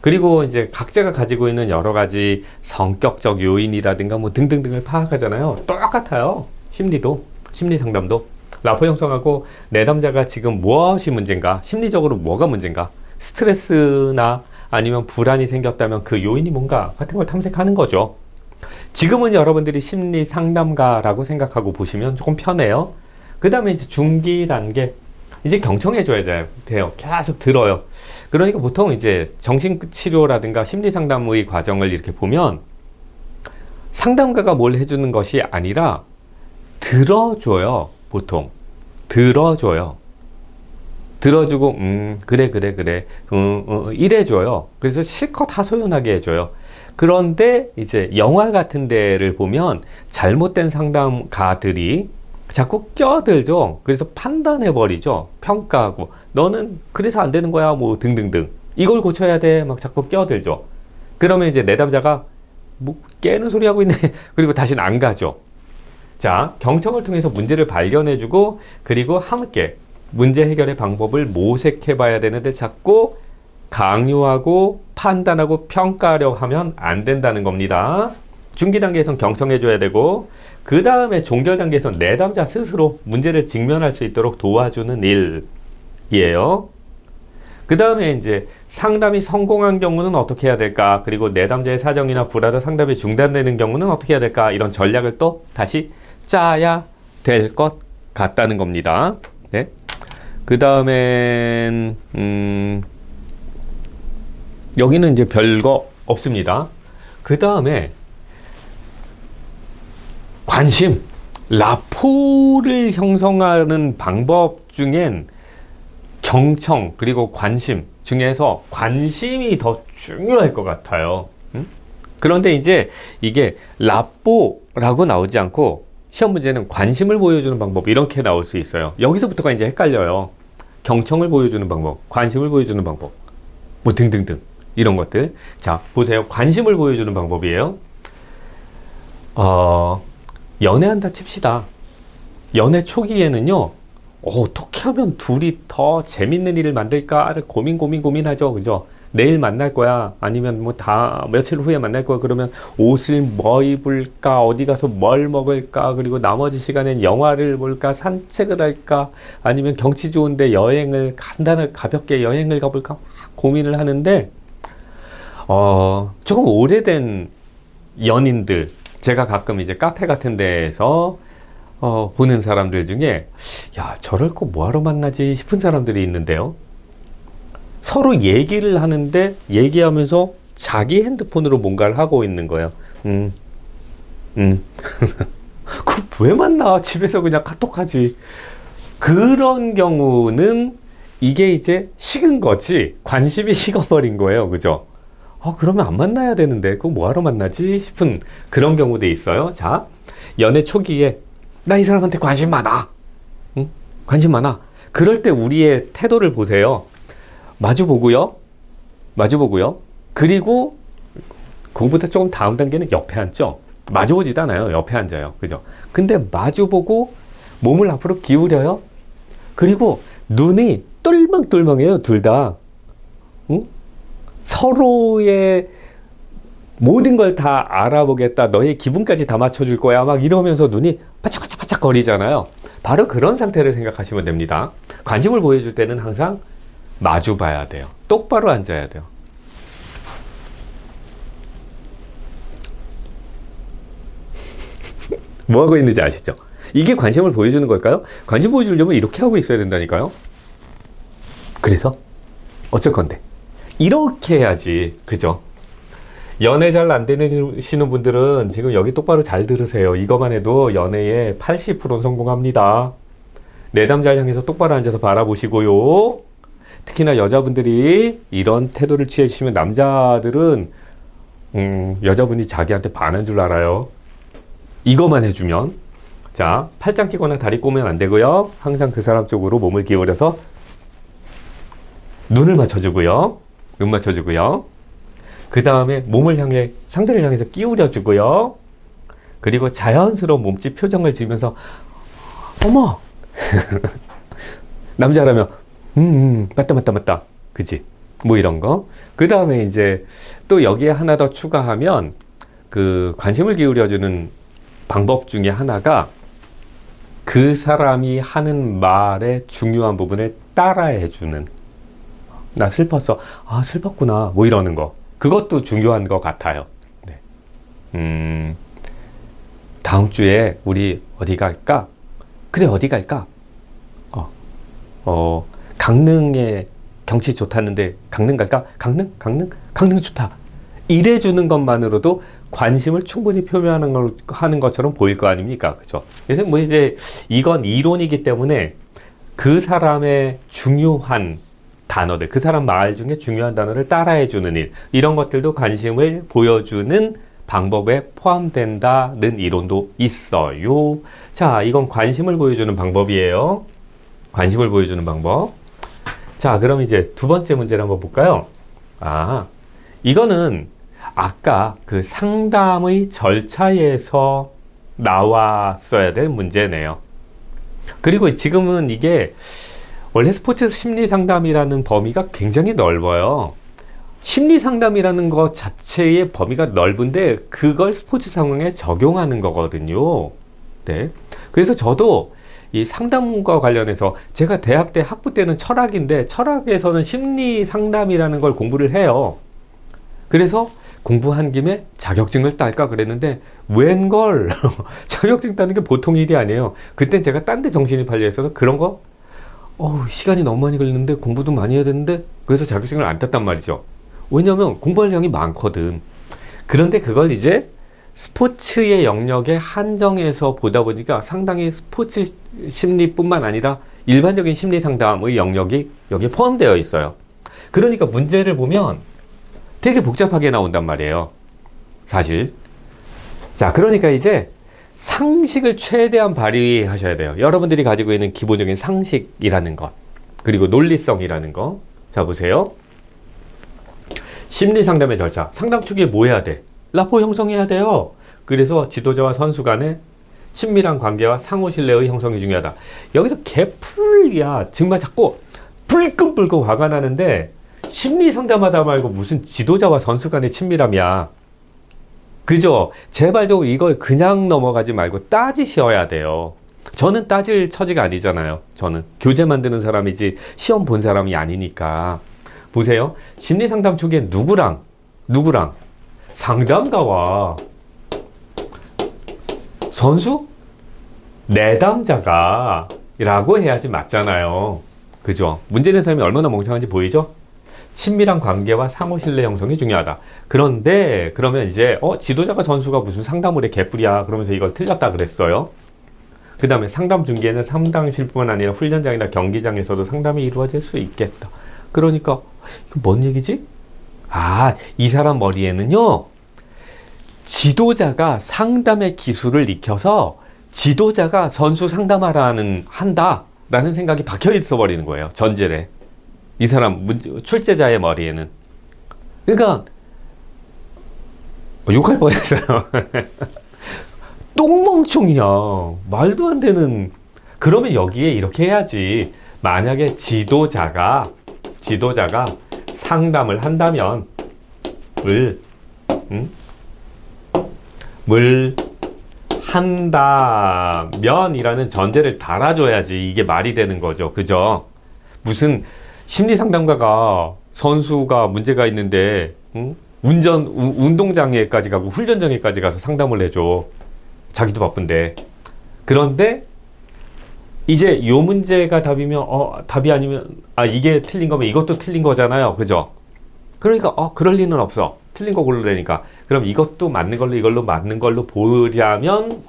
그리고 이제 각자가 가지고 있는 여러 가지 성격적 요인이라든가 등등등을 파악하잖아요. 똑같아요. 심리도, 심리 상담도. 라포 형성하고 내담자가 지금 무엇이 문제인가? 심리적으로 뭐가 문제인가? 스트레스나 아니면 불안이 생겼다면 그 요인이 뭔가 같은 걸 탐색하는 거죠. 지금은 여러분들이 심리 상담가라고 생각하고 보시면 조금 편해요. 그 다음에 이제 중기 단계, 이제 경청해줘야 돼요. 계속 들어요. 그러니까 보통 이제 정신치료라든가 심리 상담의 과정을 이렇게 보면 상담가가 뭘 해주는 것이 아니라 들어줘요. 보통 들어줘요. 들어주고 그래 이래줘요. 그래서 실컷 하소연하게 해줘요. 그런데 이제 영화 같은 데를 보면 잘못된 상담가들이 자꾸 껴들죠. 그래서 판단해버리죠. 평가하고 너는 그래서 안 되는 거야 등등등, 이걸 고쳐야 돼 막 자꾸 껴들죠. 그러면 이제 내담자가 깨는 소리 하고 있네 그리고 다시는 안 가죠. 자, 경청을 통해서 문제를 발견해주고, 그리고 함께 문제 해결의 방법을 모색해 봐야 되는데 자꾸 강요하고 판단하고 평가하려 하면 안 된다는 겁니다. 중기 단계에선 경청해줘야 되고, 그 다음에 종결 단계에선 내담자 스스로 문제를 직면할 수 있도록 도와주는 일이에요. 그 다음에 이제 상담이 성공한 경우는 어떻게 해야 될까? 그리고 내담자의 사정이나 불화로 상담이 중단되는 경우는 어떻게 해야 될까? 이런 전략을 또 다시 짜야 될 것 같다는 겁니다. 네. 그 다음엔 여기는 이제 별거 없습니다. 그 다음에 관심, 라포를 형성하는 방법 중엔 경청 그리고 관심 중에서 관심이 더 중요할 것 같아요. 그런데 이제 이게 라포라고 나오지 않고 시험 문제는 관심을 보여주는 방법 이렇게 나올 수 있어요. 여기서부터가 이제 헷갈려요. 경청을 보여주는 방법, 관심을 보여주는 방법, 등등등 이런 것들. 자, 보세요. 관심을 보여주는 방법이에요. 연애한다 칩시다. 연애 초기에는요, 어떻게 하면 둘이 더 재밌는 일을 만들까를 고민하죠. 그죠? 내일 만날 거야. 아니면 뭐 며칠 후에 만날 거야. 그러면 옷을 뭐 입을까? 어디 가서 뭘 먹을까? 그리고 나머지 시간엔 영화를 볼까? 산책을 할까? 아니면 경치 좋은데 여행을 가볍게 여행을 가볼까? 막 고민을 하는데, 조금 오래된 연인들, 제가 가끔 이제 카페 같은 데에서 보는 사람들 중에, 야, 저럴 거 뭐하러 만나지 싶은 사람들이 있는데요. 서로 얘기를 하는데, 얘기하면서 자기 핸드폰으로 뭔가를 하고 있는 거예요. 그 왜 만나? 집에서 그냥 카톡하지. 그런 경우는 이게 이제 식은 거지, 관심이 식어버린 거예요. 그죠? 그러면 안 만나야 되는데, 그거 뭐하러 만나지? 싶은 그런 경우도 있어요. 자, 연애 초기에, 나 이 사람한테 관심 많아. 응? 관심 많아. 그럴 때 우리의 태도를 보세요. 마주보고요. 그리고, 그거보다 조금 다음 단계는 옆에 앉죠. 마주보지도 않아요. 옆에 앉아요. 그죠? 근데 마주보고, 몸을 앞으로 기울여요. 그리고, 눈이 똘망똘망해요. 둘 다. 응? 서로의 모든 걸 다 알아보겠다. 너의 기분까지 다 맞춰줄 거야. 막 이러면서 눈이 바짝바짝 거리잖아요. 바로 그런 상태를 생각하시면 됩니다. 관심을 보여줄 때는 항상 마주 봐야 돼요. 똑바로 앉아야 돼요. 뭐 하고 있는지 아시죠? 이게 관심을 보여주는 걸까요? 관심 보여주려면 이렇게 하고 있어야 된다니까요. 그래서 어쩔 건데? 이렇게 해야지. 그죠? 연애 잘 안 되시는 분들은 지금 여기 똑바로 잘 들으세요. 이것만 해도 연애의 80%는 성공합니다. 내담자를 향해서 똑바로 앉아서 바라보시고요. 특히나 여자분들이 이런 태도를 취해주시면 남자들은 여자분이 자기한테 반한 줄 알아요. 이것만 해주면. 자, 팔짱 끼거나 다리 꼬면 안 되고요. 항상 그 사람 쪽으로 몸을 기울여서 눈을 맞춰주고요. 눈 맞춰주고요. 그 다음에 상대를 향해서 끼우려주고요. 그리고 자연스러운 몸짓 표정을 지으면서, 어머! 남자라면, 맞다. 그치? 뭐 이런 거. 그 다음에 이제 또 여기에 하나 더 추가하면, 그 관심을 기울여주는 방법 중에 하나가 그 사람이 하는 말의 중요한 부분을 따라해주는. 나 슬펐어. 아, 슬펐구나. 뭐 이러는 거. 그것도 중요한 것 같아요. 네. 다음 주에 우리 어디 갈까? 그래, 어디 갈까? 강릉에 경치 좋다는데 강릉 갈까? 강릉 좋다. 이래주는 것만으로도 관심을 충분히 표명하는 것처럼 보일 거 아닙니까? 그죠? 그래서 뭐 이제 이건 이론이기 때문에 그 사람의 중요한 단어들, 그 사람 말 중에 중요한 단어를 따라해주는 일, 이런 것들도 관심을 보여주는 방법에 포함된다는 이론도 있어요. 자, 이건 관심을 보여주는 방법이에요. 관심을 보여주는 방법. 자, 그럼 이제 두 번째 문제를 한번 볼까요? 이거는 아까 그 상담의 절차에서 나왔어야 될 문제네요. 그리고 지금은 이게 원래 스포츠 심리 상담이라는 범위가 굉장히 넓어요. 심리 상담이라는 것 자체의 범위가 넓은데 그걸 스포츠 상황에 적용하는 거거든요. 네. 그래서 저도 이 상담과 관련해서 제가 대학 때 학부 때는 철학인데 철학에서는 심리 상담이라는 걸 공부를 해요. 그래서 공부한 김에 자격증을 딸까 그랬는데 웬걸 자격증 따는 게 보통 일이 아니에요. 그땐 제가 딴 데 정신이 팔려 있어서 그런 거 시간이 너무 많이 걸리는데 공부도 많이 해야 되는데 그래서 자격증을 안 땄단 말이죠. 왜냐면 공부할 양이 많거든. 그런데 그걸 이제 스포츠의 영역에 한정해서 보다 보니까 상당히 스포츠 심리뿐만 아니라 일반적인 심리 상담의 영역이 여기에 포함되어 있어요. 그러니까 문제를 보면 되게 복잡하게 나온단 말이에요. 사실. 자, 그러니까 이제 상식을 최대한 발휘하셔야 돼요. 여러분들이 가지고 있는 기본적인 상식이라는 것, 그리고 논리성이라는 거. 자, 보세요. 심리 상담의 절차. 상담 초기에 뭐 해야 돼? 라포 형성해야 돼요. 그래서 지도자와 선수 간에 친밀한 관계와 상호 신뢰의 형성이 중요하다. 여기서 개풀이야. 정말 자꾸 불끈불끈 화가 나는데 심리 상담하다 말고 무슨 지도자와 선수 간의 친밀함이야. 그죠? 제발 좀 이걸 그냥 넘어가지 말고 따지셔야 돼요. 저는 따질 처지가 아니잖아요. 저는 교재 만드는 사람이지 시험 본 사람이 아니니까. 보세요. 심리 상담 초기엔 누구랑 상담가와 선수? 내담자가 라고 해야지 맞잖아요. 그죠? 문제된 사람이 얼마나 멍청한지 보이죠? 친밀한 관계와 상호 신뢰 형성이 중요하다. 그런데 그러면 이제 지도자가 선수가 무슨 상담을 해 개뿔이야 그러면서 이걸 틀렸다 그랬어요. 그 다음에 상담 중계는 상담실뿐만 아니라 훈련장이나 경기장에서도 상담이 이루어질 수 있겠다. 그러니까 이거 뭔 얘기지? 이 사람 머리에는요, 지도자가 상담의 기술을 익혀서 지도자가 선수 한다라는 생각이 박혀 있어 버리는 거예요. 전제래. 이 사람 출제자의 머리에는. 그러니까 욕할 뻔했어요. 똥멍청이야. 말도 안 되는. 그러면 여기에 이렇게 해야지. 만약에 지도자가 상담을 한다면 한다면이라는 전제를 달아줘야지 이게 말이 되는 거죠. 그죠? 무슨 심리상담가가 선수가 문제가 있는데 운동장에까지 가고 훈련장에까지 가서 상담을 해줘. 자기도 바쁜데. 그런데 이제 요 문제가 답이면 답이 아니면 이게 틀린 거면 이것도 틀린 거잖아요. 그죠? 그러니까 그럴 리는 없어. 틀린 거 고르려니까. 그럼 이것도 맞는 걸로 이걸로 맞는 걸로 보자면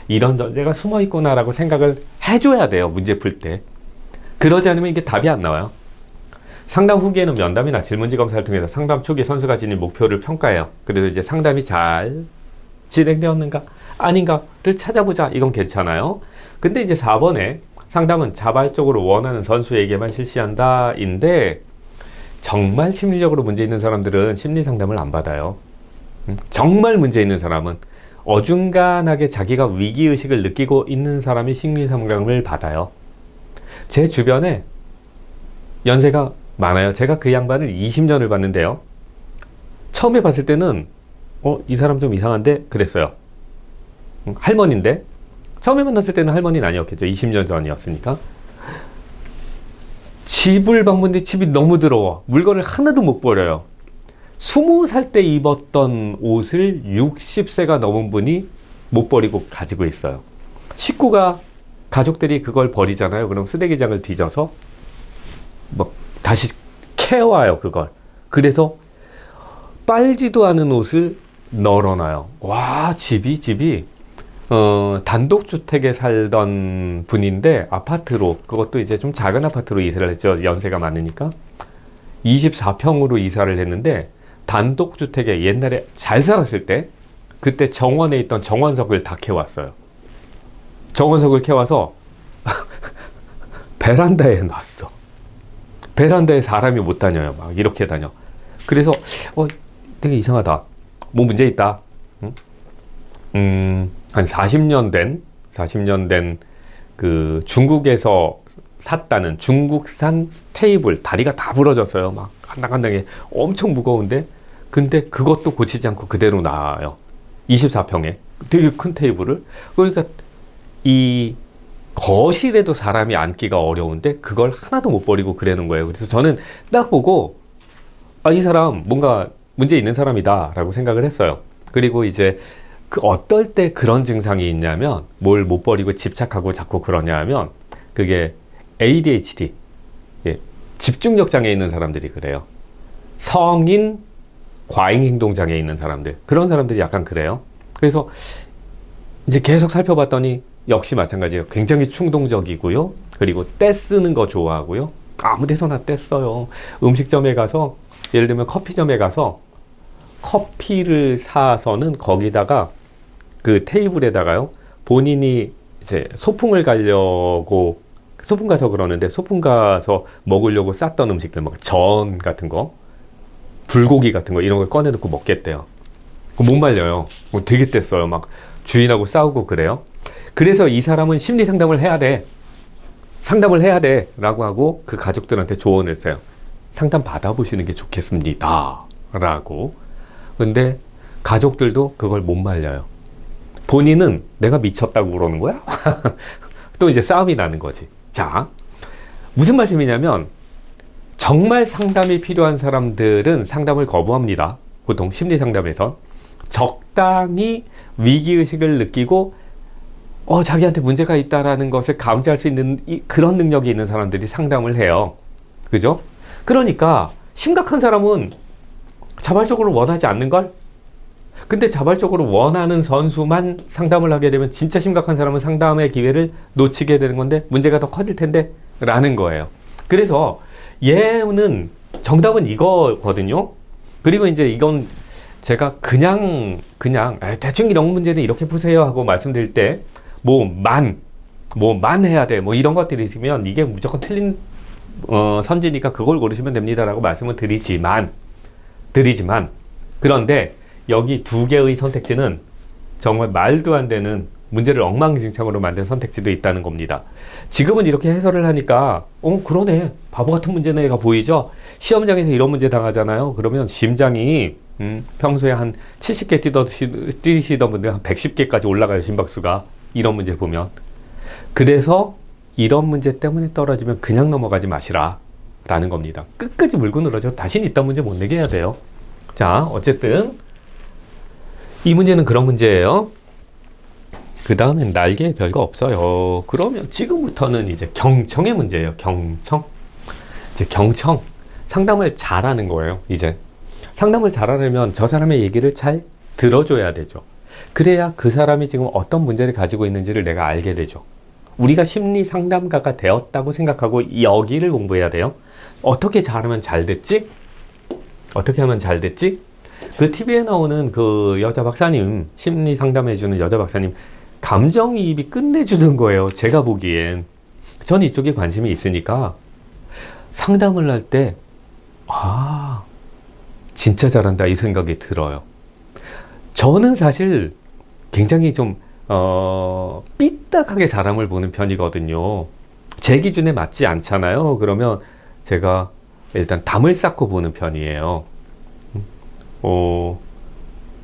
이런 전제가 숨어 있구나라고 생각을 해줘야 돼요. 문제 풀 때. 그러지 않으면 이게 답이 안 나와요. 상담 후기에는 면담이나 질문지 검사를 통해서 상담 초기 선수가 지닌 목표를 평가해요. 그래서 이제 상담이 잘 진행되었는가 아닌가를 찾아보자. 이건 괜찮아요. 근데 이제 4번에 상담은 자발적으로 원하는 선수에게만 실시한다 인데, 정말 심리적으로 문제 있는 사람들은 심리 상담을 안 받아요. 정말 문제 있는 사람은 어중간하게 자기가 위기의식을 느끼고 있는 사람이 심리 상담을 받아요. 제 주변에 연세가 많아요. 제가 그 양반을 20년을 봤는데요. 처음에 봤을 때는 이 사람 좀 이상한데 그랬어요. 할머니인데 처음에 만났을 때는 할머니는 아니었겠죠. 20년 전이었으니까. 집을 방문했는데 집이 너무 더러워. 물건을 하나도 못 버려요. 20살 때 입었던 옷을 60세가 넘은 분이 못 버리고 가지고 있어요. 가족들이 그걸 버리잖아요. 그럼 쓰레기장을 뒤져서 다시 캐와요, 그걸. 그래서 빨지도 않은 옷을 널어놔요. 와, 집이 단독주택에 살던 분인데 아파트로, 그것도 이제 좀 작은 아파트로 이사를 했죠. 연세가 많으니까. 24평으로 이사를 했는데 단독주택에 옛날에 잘 살았을 때 그때 정원에 있던 정원석을 다 캐왔어요. 정원석을 캐와서 베란다에 놨어. 베란다에 사람이 못 다녀요. 막 이렇게 다녀. 그래서 되게 이상하다. 뭐 문제 있다. 한 40년 된 그 중국에서 샀다는 중국산 테이블, 다리가 다 부러졌어요. 막 한당한당해. 엄청 무거운데, 근데 그것도 고치지 않고 그대로 놔요. 24평에 되게 큰 테이블을. 그러니까 이 거실에도 사람이 앉기가 어려운데 그걸 하나도 못 버리고 그러는 거예요. 그래서 저는 딱 보고 이 사람 뭔가 문제 있는 사람이다 라고 생각을 했어요. 그리고 이제 어떨 때 그런 증상이 있냐면, 뭘 못 버리고 집착하고 자꾸 그러냐 하면, 그게 ADHD, 집중력 장애 있는 사람들이 그래요. 성인 과잉 행동 장애 있는 사람들, 그런 사람들이 약간 그래요. 그래서 이제 계속 살펴봤더니 역시 마찬가지예요. 굉장히 충동적이고요. 그리고 떼 쓰는 거 좋아하고요. 아무 데서나 떼 써요. 음식점에 가서, 예를 들면 커피점에 가서 커피를 사서는 거기다가 그 테이블에다가요, 본인이 이제 소풍을 가려고, 소풍 가서 그러는데, 소풍 가서 먹으려고 쌌던 음식들, 막 전 같은 거, 불고기 같은 거, 이런 걸 꺼내놓고 먹겠대요. 못 말려요. 되게 뗐어요. 막 주인하고 싸우고 그래요. 그래서 이 사람은 심리 상담을 해야 돼. 상담을 해야 돼. 라고 하고 그 가족들한테 조언을 했어요. 상담 받아보시는 게 좋겠습니다. 라고. 근데 가족들도 그걸 못 말려요. 본인은 내가 미쳤다고 그러는 거야? 또 이제 싸움이 나는 거지. 자, 무슨 말씀이냐면 정말 상담이 필요한 사람들은 상담을 거부합니다. 보통 심리 상담에서 적당히 위기의식을 느끼고 자기한테 문제가 있다라는 것을 감지할 수 있는 그런 능력이 있는 사람들이 상담을 해요. 그죠? 그러니까 심각한 사람은 자발적으로 원하지 않는걸? 근데 자발적으로 원하는 선수만 상담을 하게 되면 진짜 심각한 사람은 상담의 기회를 놓치게 되는 건데 문제가 더 커질 텐데 라는 거예요. 그래서 얘는 정답은 이거거든요. 그리고 이제 이건 제가 그냥 대충 이런 문제는 이렇게 푸세요 하고 말씀드릴 때 만 해야 돼 뭐 이런 것들이 있으면 이게 무조건 틀린 선지니까 그걸 고르시면 됩니다라고 말씀을 드리지만 그런데 여기 두 개의 선택지는 정말 말도 안 되는 문제를 엉망진창으로 만든 선택지도 있다는 겁니다. 지금은 이렇게 해설을 하니까 그러네 바보 같은 문제네가 보이죠. 시험장에서 이런 문제 당하잖아요. 그러면 심장이 평소에 한 70개 뛰시던 분들 한 110개까지 올라가요. 심박수가. 이런 문제 보면. 그래서 이런 문제 때문에 떨어지면 그냥 넘어가지 마시라 라는 겁니다. 끝까지 물고 늘어져 다시는 이딴 문제 못 내게 해야 돼요. 자, 어쨌든 이 문제는 그런 문제예요. 그 다음엔 날개에 별거 없어요. 그러면 지금부터는 이제 경청의 문제예요. 경청. 이제 경청. 상담을 잘하는 거예요. 이제 상담을 잘하려면 저 사람의 얘기를 잘 들어줘야 되죠. 그래야 그 사람이 지금 어떤 문제를 가지고 있는지를 내가 알게 되죠. 우리가 심리 상담가가 되었다고 생각하고 여기를 공부해야 돼요. 어떻게 잘하면 잘 됐지? 어떻게 하면 잘 됐지? 그 TV에 나오는 그 여자 박사님, 심리 상담해주는 여자 박사님, 감정이입이 끝내주는 거예요. 제가 보기엔. 전 이쪽에 관심이 있으니까 상담을 할 때, 진짜 잘한다 이 생각이 들어요. 저는 사실 굉장히 좀 삐딱하게 사람을 보는 편이거든요. 제 기준에 맞지 않잖아요. 그러면 제가 일단 담을 쌓고 보는 편이에요.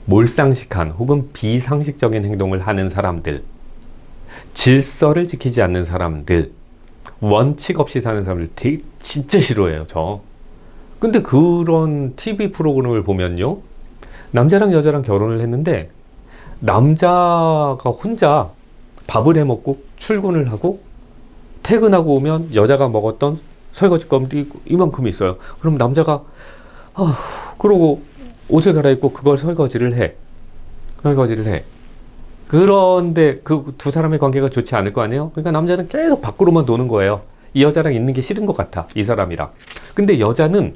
몰상식한 혹은 비상식적인 행동을 하는 사람들, 질서를 지키지 않는 사람들, 원칙 없이 사는 사람들 되게 진짜 싫어해요, 저. 근데 그런 TV 프로그램을 보면요, 남자랑 여자랑 결혼을 했는데 남자가 혼자 밥을 해 먹고 출근을 하고 퇴근하고 오면 여자가 먹었던 설거지 건이 이만큼 있어요. 그럼 남자가 그러고 옷을 갈아입고 그걸 설거지를 해. 그런데 그 두 사람의 관계가 좋지 않을 거 아니에요? 그러니까 남자는 계속 밖으로만 노는 거예요. 이 여자랑 있는 게 싫은 것 같아, 이 사람이랑. 근데 여자는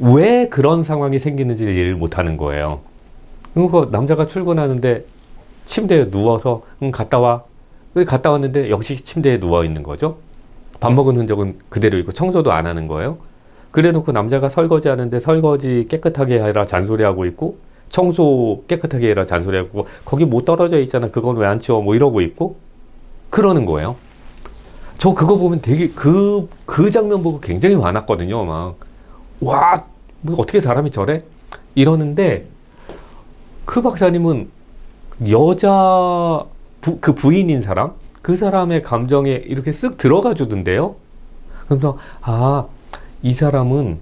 왜 그런 상황이 생기는지를 이해를 못 하는 거예요. 그러니까 남자가 출근하는데 침대에 누워서 갔다 와. 갔다 왔는데 역시 침대에 누워 있는 거죠. 밥 먹은 흔적은 그대로 있고 청소도 안 하는 거예요. 그래 놓고 남자가 설거지 하는데 설거지 깨끗하게 해라 잔소리하고 있고, 청소 깨끗하게 해라 잔소리하고 있고, 거기 뭐 떨어져 있잖아 그건 왜 안 치워 뭐 이러고 있고 그러는 거예요. 저 그거 보면 되게 그 장면 보고 굉장히 화났거든요. 막 와, 뭐 어떻게 사람이 저래? 이러는데 그 박사님은 여자 그 부인인 사람, 그 사람의 감정에 이렇게 쓱 들어가 주던데요. 그래서 이 사람은,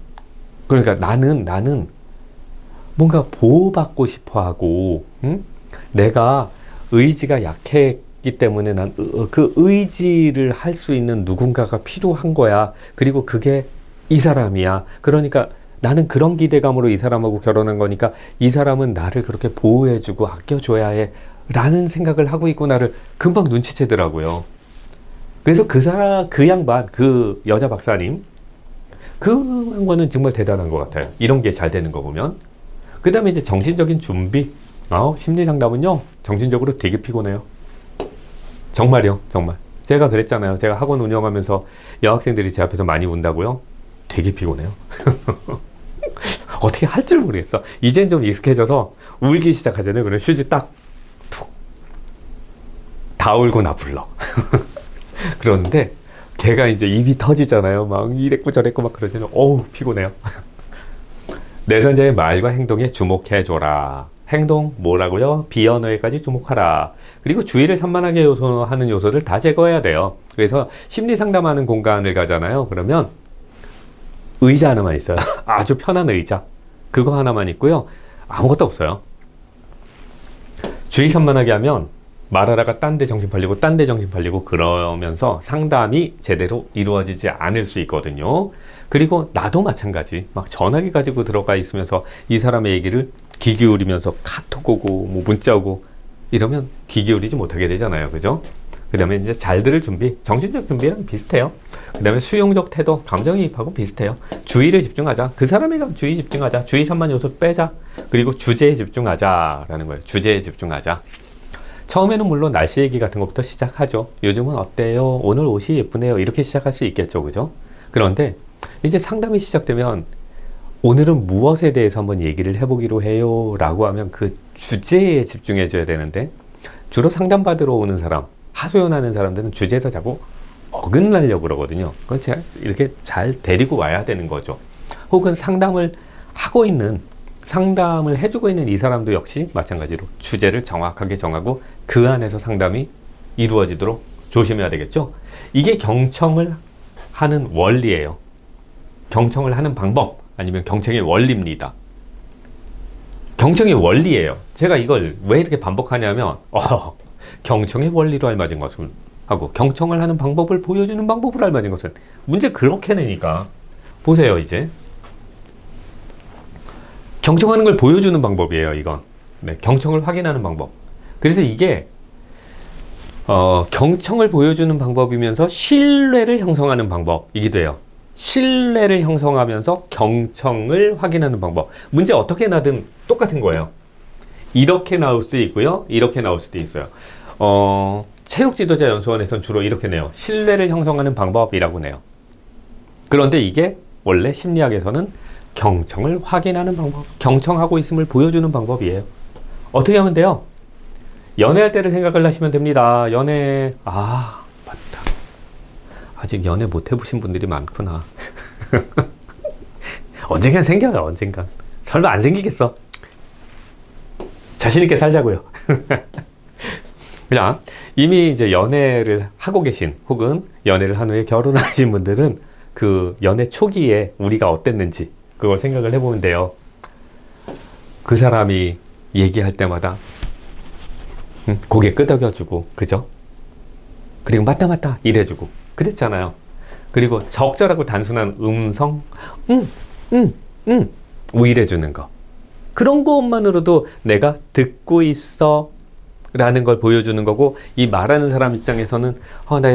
그러니까 나는 뭔가 보호받고 싶어 하고, 내가 의지가 약했기 때문에 난 그 의지를 할 수 있는 누군가가 필요한 거야. 그리고 그게 이 사람이야. 그러니까 나는 그런 기대감으로 이 사람하고 결혼한 거니까 이 사람은 나를 그렇게 보호해주고 아껴줘야 해 라는 생각을 하고 있구나를 금방 눈치채더라고요. 그래서 그 양반, 그 여자 박사님, 그 양반은 정말 대단한 것 같아요. 이런 게 잘 되는 거 보면. 그 다음에 이제 정신적인 준비. 심리 상담은요, 정신적으로 되게 피곤해요. 정말요, 정말. 제가 그랬잖아요. 제가 학원 운영하면서 여학생들이 제 앞에서 많이 운다고요. 되게 피곤해요. 어떻게 할 줄 모르겠어. 이젠 좀 익숙해져서 울기 시작하잖아요. 그럼 휴지 딱 다 울고 나 불러. 그러는데 걔가 이제 입이 터지잖아요. 막 이랬고 저랬고 막 그러잖아요. 어우, 피곤해요. 내선자의 말과 행동에 주목해줘라. 행동 뭐라고요? 비언어에까지 주목하라. 그리고 주의를 산만하게 하는 요소를 다 제거해야 돼요. 그래서 심리 상담하는 공간을 가잖아요. 그러면 의자 하나만 있어요. 아주 편한 의자. 그거 하나만 있고요. 아무것도 없어요. 주의 산만하게 하면 말하다가 딴 데 정신 팔리고 딴 데 정신 팔리고 그러면서 상담이 제대로 이루어지지 않을 수 있거든요. 그리고 나도 마찬가지. 막 전화기 가지고 들어가 있으면서 이 사람의 얘기를 귀 기울이면서 카톡 오고 뭐 문자 오고 이러면 귀 기울이지 못하게 되잖아요. 그죠? 그 다음에 이제 잘 들을 준비, 정신적 준비랑 비슷해요. 그 다음에 수용적 태도, 감정이입하고 비슷해요. 주의를 집중하자. 그 사람에 주의 집중하자. 주의 산만 요소 빼자. 그리고 주제에 집중하자라는 거예요. 주제에 집중하자. 처음에는 물론 날씨 얘기 같은 것부터 시작하죠. 요즘은 어때요? 오늘 옷이 예쁘네요. 이렇게 시작할 수 있겠죠. 그죠? 그런데 이제 상담이 시작되면 오늘은 무엇에 대해서 한번 얘기를 해보기로 해요 라고 하면 그 주제에 집중해 줘야 되는데 주로 상담받으러 오는 사람, 하소연하는 사람들은 주제에서 자꾸 어긋나려고 그러거든요. 그건 제가 이렇게 잘 데리고 와야 되는 거죠. 혹은 상담을 해주고 있는 이 사람도 역시 마찬가지로 주제를 정확하게 정하고 그 안에서 상담이 이루어지도록 조심해야 되겠죠. 이게 경청을 하는 원리예요. 경청을 하는 방법 아니면 경청의 원리입니다. 경청의 원리예요. 제가 이걸 왜 이렇게 반복하냐면 경청의 원리로 알맞은 것은 하고 경청을 하는 방법을 보여주는 방법으로 알맞은 것은 문제 그렇게 내니까 보세요. 이제 경청하는 걸 보여주는 방법이에요. 이건 네, 경청을 확인하는 방법. 그래서 이게 경청을 보여주는 방법이면서 신뢰를 형성하는 방법이기도 해요. 신뢰를 형성하면서 경청을 확인하는 방법. 문제 어떻게 나든 똑같은 거예요. 이렇게 나올 수도 있고요. 이렇게 나올 수도 있어요. 체육지도자연수원에서는 주로 이렇게 내요. 신뢰를 형성하는 방법이라고 내요. 그런데 이게 원래 심리학에서는 경청을 확인하는 방법, 경청하고 있음을 보여주는 방법이에요. 어떻게 하면 돼요? 연애할 때를 생각을 하시면 됩니다. 연애, 맞다. 아직 연애 못 해보신 분들이 많구나. 언젠간 생겨요, 언젠간. 설마 안 생기겠어? 자신있게 살자고요. 그냥 이미 이제 연애를 하고 계신 혹은 연애를 한 후에 결혼하신 분들은 그 연애 초기에 우리가 어땠는지 그걸 생각을 해보면 돼요. 그 사람이 얘기할 때마다 고개 끄덕여주고, 그죠? 그리고 맞다 이래주고 그랬잖아요. 그리고 적절하고 단순한 음성 이래주는 거, 그런 것만으로도 내가 듣고 있어 라는 걸 보여주는 거고, 이 말하는 사람 입장에서는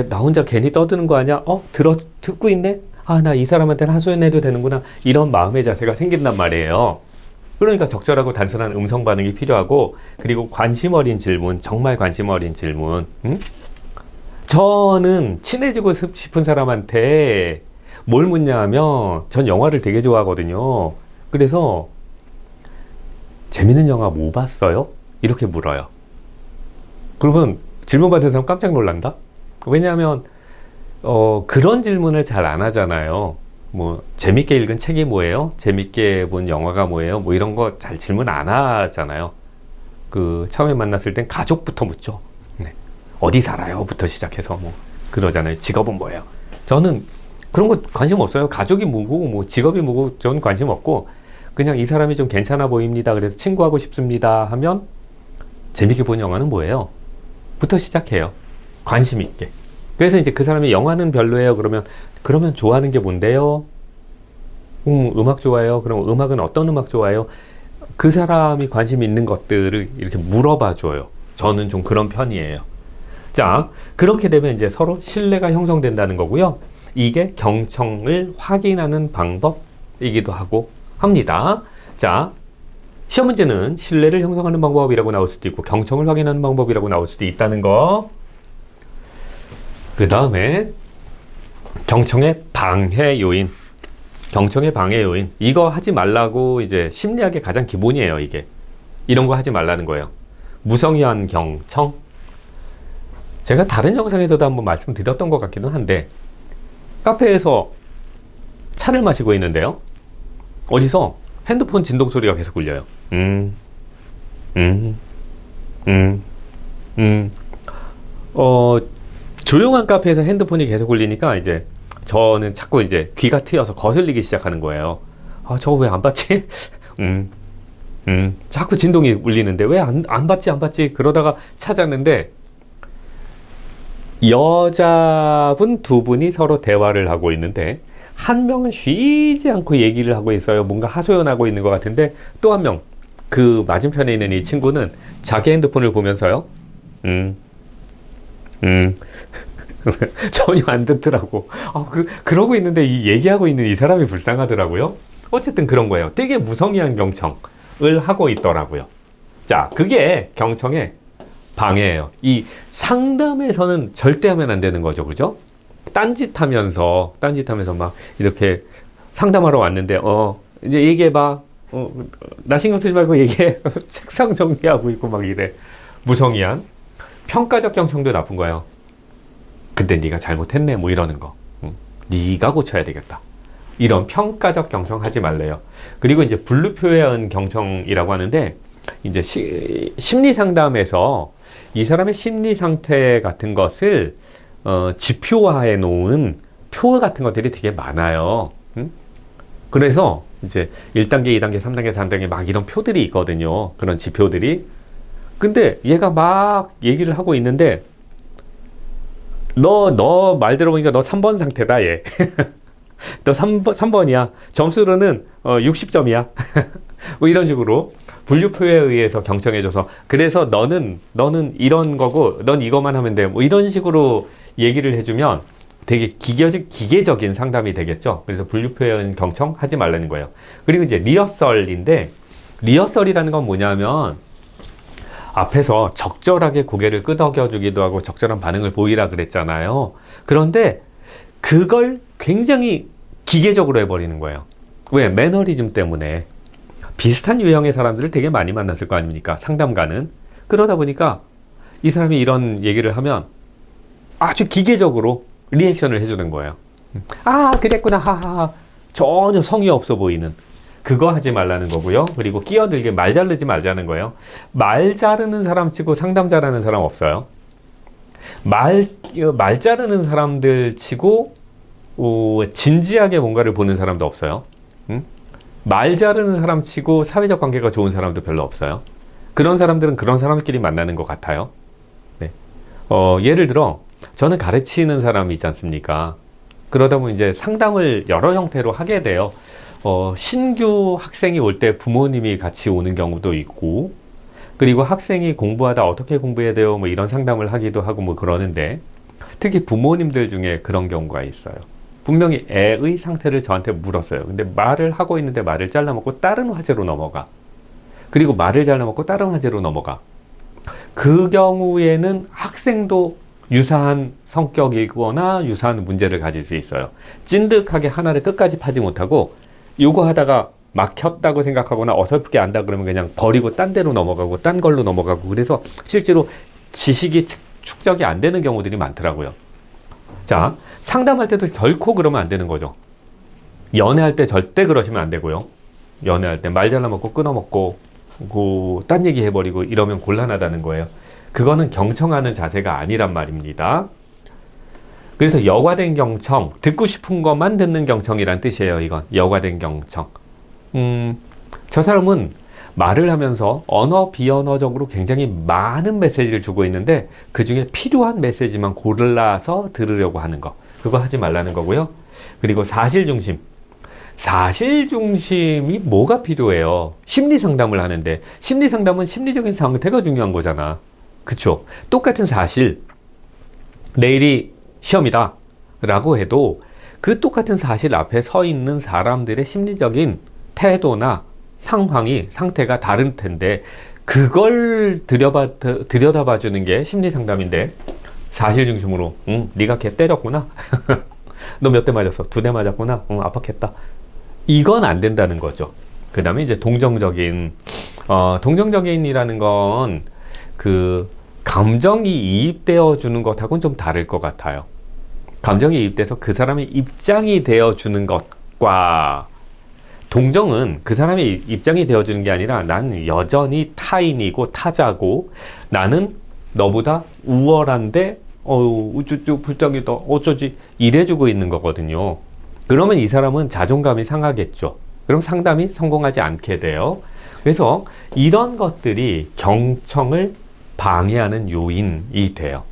나 혼자 괜히 떠드는 거 아니야? 듣고 있네? 나 이 사람한테는 하소연해도 되는구나, 이런 마음의 자세가 생긴단 말이에요. 그러니까 적절하고 단순한 음성 반응이 필요하고, 그리고 관심 어린 질문, 정말 관심 어린 질문. 저는 친해지고 싶은 사람한테 뭘 묻냐 하면, 전 영화를 되게 좋아하거든요. 그래서 재밌는 영화 뭐 봤어요? 이렇게 물어요. 그러면 질문 받은 사람 깜짝 놀란다? 왜냐하면 그런 질문을 잘 안 하잖아요. 뭐 재밌게 읽은 책이 뭐예요? 재밌게 본 영화가 뭐예요? 뭐 이런 거 잘 질문 안 하잖아요. 그 처음에 만났을 땐 가족부터 묻죠. 네. 어디 살아요? 부터 시작해서 뭐 그러잖아요. 직업은 뭐예요? 저는 그런 거 관심 없어요. 가족이 뭐고 뭐 직업이 뭐고 저는 관심 없고, 그냥 이 사람이 좀 괜찮아 보입니다. 그래서 친구하고 싶습니다 하면, 재밌게 본 영화는 뭐예요? 부터 시작해요. 관심 있게. 그래서 이제 그 사람이 영화는 별로예요. 그러면 좋아하는 게 뭔데요? 음악 좋아해요. 그럼 음악은 어떤 음악 좋아해요? 그 사람이 관심 있는 것들을 이렇게 물어봐 줘요. 저는 좀 그런 편이에요. 자, 그렇게 되면 이제 서로 신뢰가 형성된다는 거고요. 이게 경청을 확인하는 방법이기도 하고 합니다. 자, 시험 문제는 신뢰를 형성하는 방법이라고 나올 수도 있고 경청을 확인하는 방법이라고 나올 수도 있다는 거. 그 다음에 경청의 방해 요인. 경청의 방해 요인. 이거 하지 말라고, 이제 심리학의 가장 기본이에요, 이게. 이런 거 하지 말라는 거예요. 무성의한 경청. 제가 다른 영상에서도 한번 말씀드렸던 것 같기도 한데, 카페에서 차를 마시고 있는데요. 어디서 핸드폰 진동 소리가 계속 울려요. 음, 음, 음. 조용한 카페에서 핸드폰이 계속 울리니까 이제 저는 자꾸 이제 귀가 트여서 거슬리기 시작하는 거예요. 아, 저거 왜 안 받지? 자꾸 진동이 울리는데 왜 안 받지? 그러다가 찾았는데 여자분 두 분이 서로 대화를 하고 있는데 한 명은 쉬지 않고 얘기를 하고 있어요. 뭔가 하소연하고 있는 것 같은데 또 한 명, 그 맞은편에 있는 이 친구는 자기 핸드폰을 보면서요. 전혀 안 듣더라고. 그러고 있는데 이 얘기하고 있는 이 사람이 불쌍하더라고요. 어쨌든 그런 거예요. 되게 무성의한 경청을 하고 있더라고요. 자, 그게 경청의 방해예요. 이 상담에서는 절대 하면 안 되는 거죠. 그죠? 딴짓하면서 막 이렇게 상담하러 왔는데, 이제 얘기해봐. 나 신경 쓰지 말고 얘기해. 책상 정리하고 있고 막 이래. 무성의한. 평가적 경청도 나쁜 거예요. 근데 네가 잘못했네. 뭐 이러는 거. 네가 고쳐야 되겠다. 이런 평가적 경청 하지 말래요. 그리고 이제 분류표현 경청이라고 하는데, 이제 심리 상담에서 이 사람의 심리 상태 같은 것을 지표화해 놓은 표 같은 것들이 되게 많아요. 그래서 이제 1단계, 2단계, 3단계, 4단계 막 이런 표들이 있거든요. 그런 지표들이. 근데 얘가 막 얘기를 하고 있는데 너 말 들어보니까 너 3번 상태다, 얘. 너 3번이야. 점수로는 60점이야. 뭐 이런 식으로 분류표에 의해서 경청해줘서, 그래서 너는 이런 거고 넌 이것만 하면 돼. 뭐 이런 식으로 얘기를 해주면 되게 기계적인 상담이 되겠죠. 그래서 분류표현 경청 하지 말라는 거예요. 그리고 이제 리허설인데, 리허설이라는 건 뭐냐면 앞에서 적절하게 고개를 끄덕여주기도 하고 적절한 반응을 보이라 그랬잖아요. 그런데 그걸 굉장히 기계적으로 해버리는 거예요. 왜? 매너리즘 때문에. 비슷한 유형의 사람들을 되게 많이 만났을 거 아닙니까? 상담가는. 그러다 보니까 이 사람이 이런 얘기를 하면 아주 기계적으로 리액션을 해주는 거예요. 아, 그랬구나. 하하하. 전혀 성의 없어 보이는. 그거 하지 말라는 거고요. 그리고 끼어들게 말 자르지 말자는 거예요. 말 자르는 사람 치고 상담 잘하는 사람 없어요. 말 자르는 사람들 치고 진지하게 뭔가를 보는 사람도 없어요. 말 자르는 사람 치고 사회적 관계가 좋은 사람도 별로 없어요. 그런 사람들은 그런 사람끼리 만나는 것 같아요. 네. 예를 들어 저는 가르치는 사람이 있지 않습니까? 그러다 보면 이제 상담을 여러 형태로 하게 돼요. 신규 학생이 올 때 부모님이 같이 오는 경우도 있고, 그리고 학생이 공부하다 어떻게 공부해야 돼요? 뭐 이런 상담을 하기도 하고 뭐 그러는데, 특히 부모님들 중에 그런 경우가 있어요. 분명히 애의 상태를 저한테 물었어요. 근데 말을 하고 있는데 말을 잘라먹고 다른 화제로 넘어가. 그리고 말을 잘라먹고 다른 화제로 넘어가. 그 경우에는 학생도 유사한 성격이거나 유사한 문제를 가질 수 있어요. 찐득하게 하나를 끝까지 파지 못하고 요거 하다가 막혔다고 생각하거나 어설프게 안다 그러면 그냥 버리고 딴 데로 넘어가고 딴 걸로 넘어가고, 그래서 실제로 지식이 축적이 안 되는 경우들이 많더라고요. 자, 상담할 때도 결코 그러면 안 되는 거죠. 연애할 때 절대 그러시면 안 되고요. 연애할 때 말 잘라먹고 끊어먹고 딴 얘기 해버리고 이러면 곤란하다는 거예요. 그거는 경청하는 자세가 아니란 말입니다. 그래서 여과된 경청, 듣고 싶은 것만 듣는 경청이란 뜻이에요. 이건 여과된 경청. 저 사람은 말을 하면서 언어 비언어적으로 굉장히 많은 메시지를 주고 있는데 그 중에 필요한 메시지만 골라서 들으려고 하는 거, 그거 하지 말라는 거고요. 그리고 사실중심. 사실중심이 뭐가 필요해요? 심리상담을 하는데 심리상담은 심리적인 상태가 중요한 거잖아. 그쵸? 똑같은 사실, 내일이 시험이다 라고 해도 그 똑같은 사실 앞에 서 있는 사람들의 심리적인 태도나 상태가 다른 텐데 그걸 들여다봐 주는 게 심리 상담인데, 사실 중심으로 네가 걔 때렸구나. 너 몇 대 맞았어? 2대 맞았구나. 아팠겠다. 이건 안 된다는 거죠. 그 다음에 이제 동정적인이라는 건 그 감정이 이입되어 주는 것하고는 좀 다를 것 같아요. 감정이 이입돼서 그 사람의 입장이 되어 주는 것과 동정은 그 사람의 입장이 되어 주는 게 아니라 나는 여전히 타인이고 타자고 나는 너보다 우월한데 우쭈쭈 불쌍하다 어쩌지 이래주고 있는 거거든요. 그러면 이 사람은 자존감이 상하겠죠. 그럼 상담이 성공하지 않게 돼요. 그래서 이런 것들이 경청을 방해하는 요인이 돼요.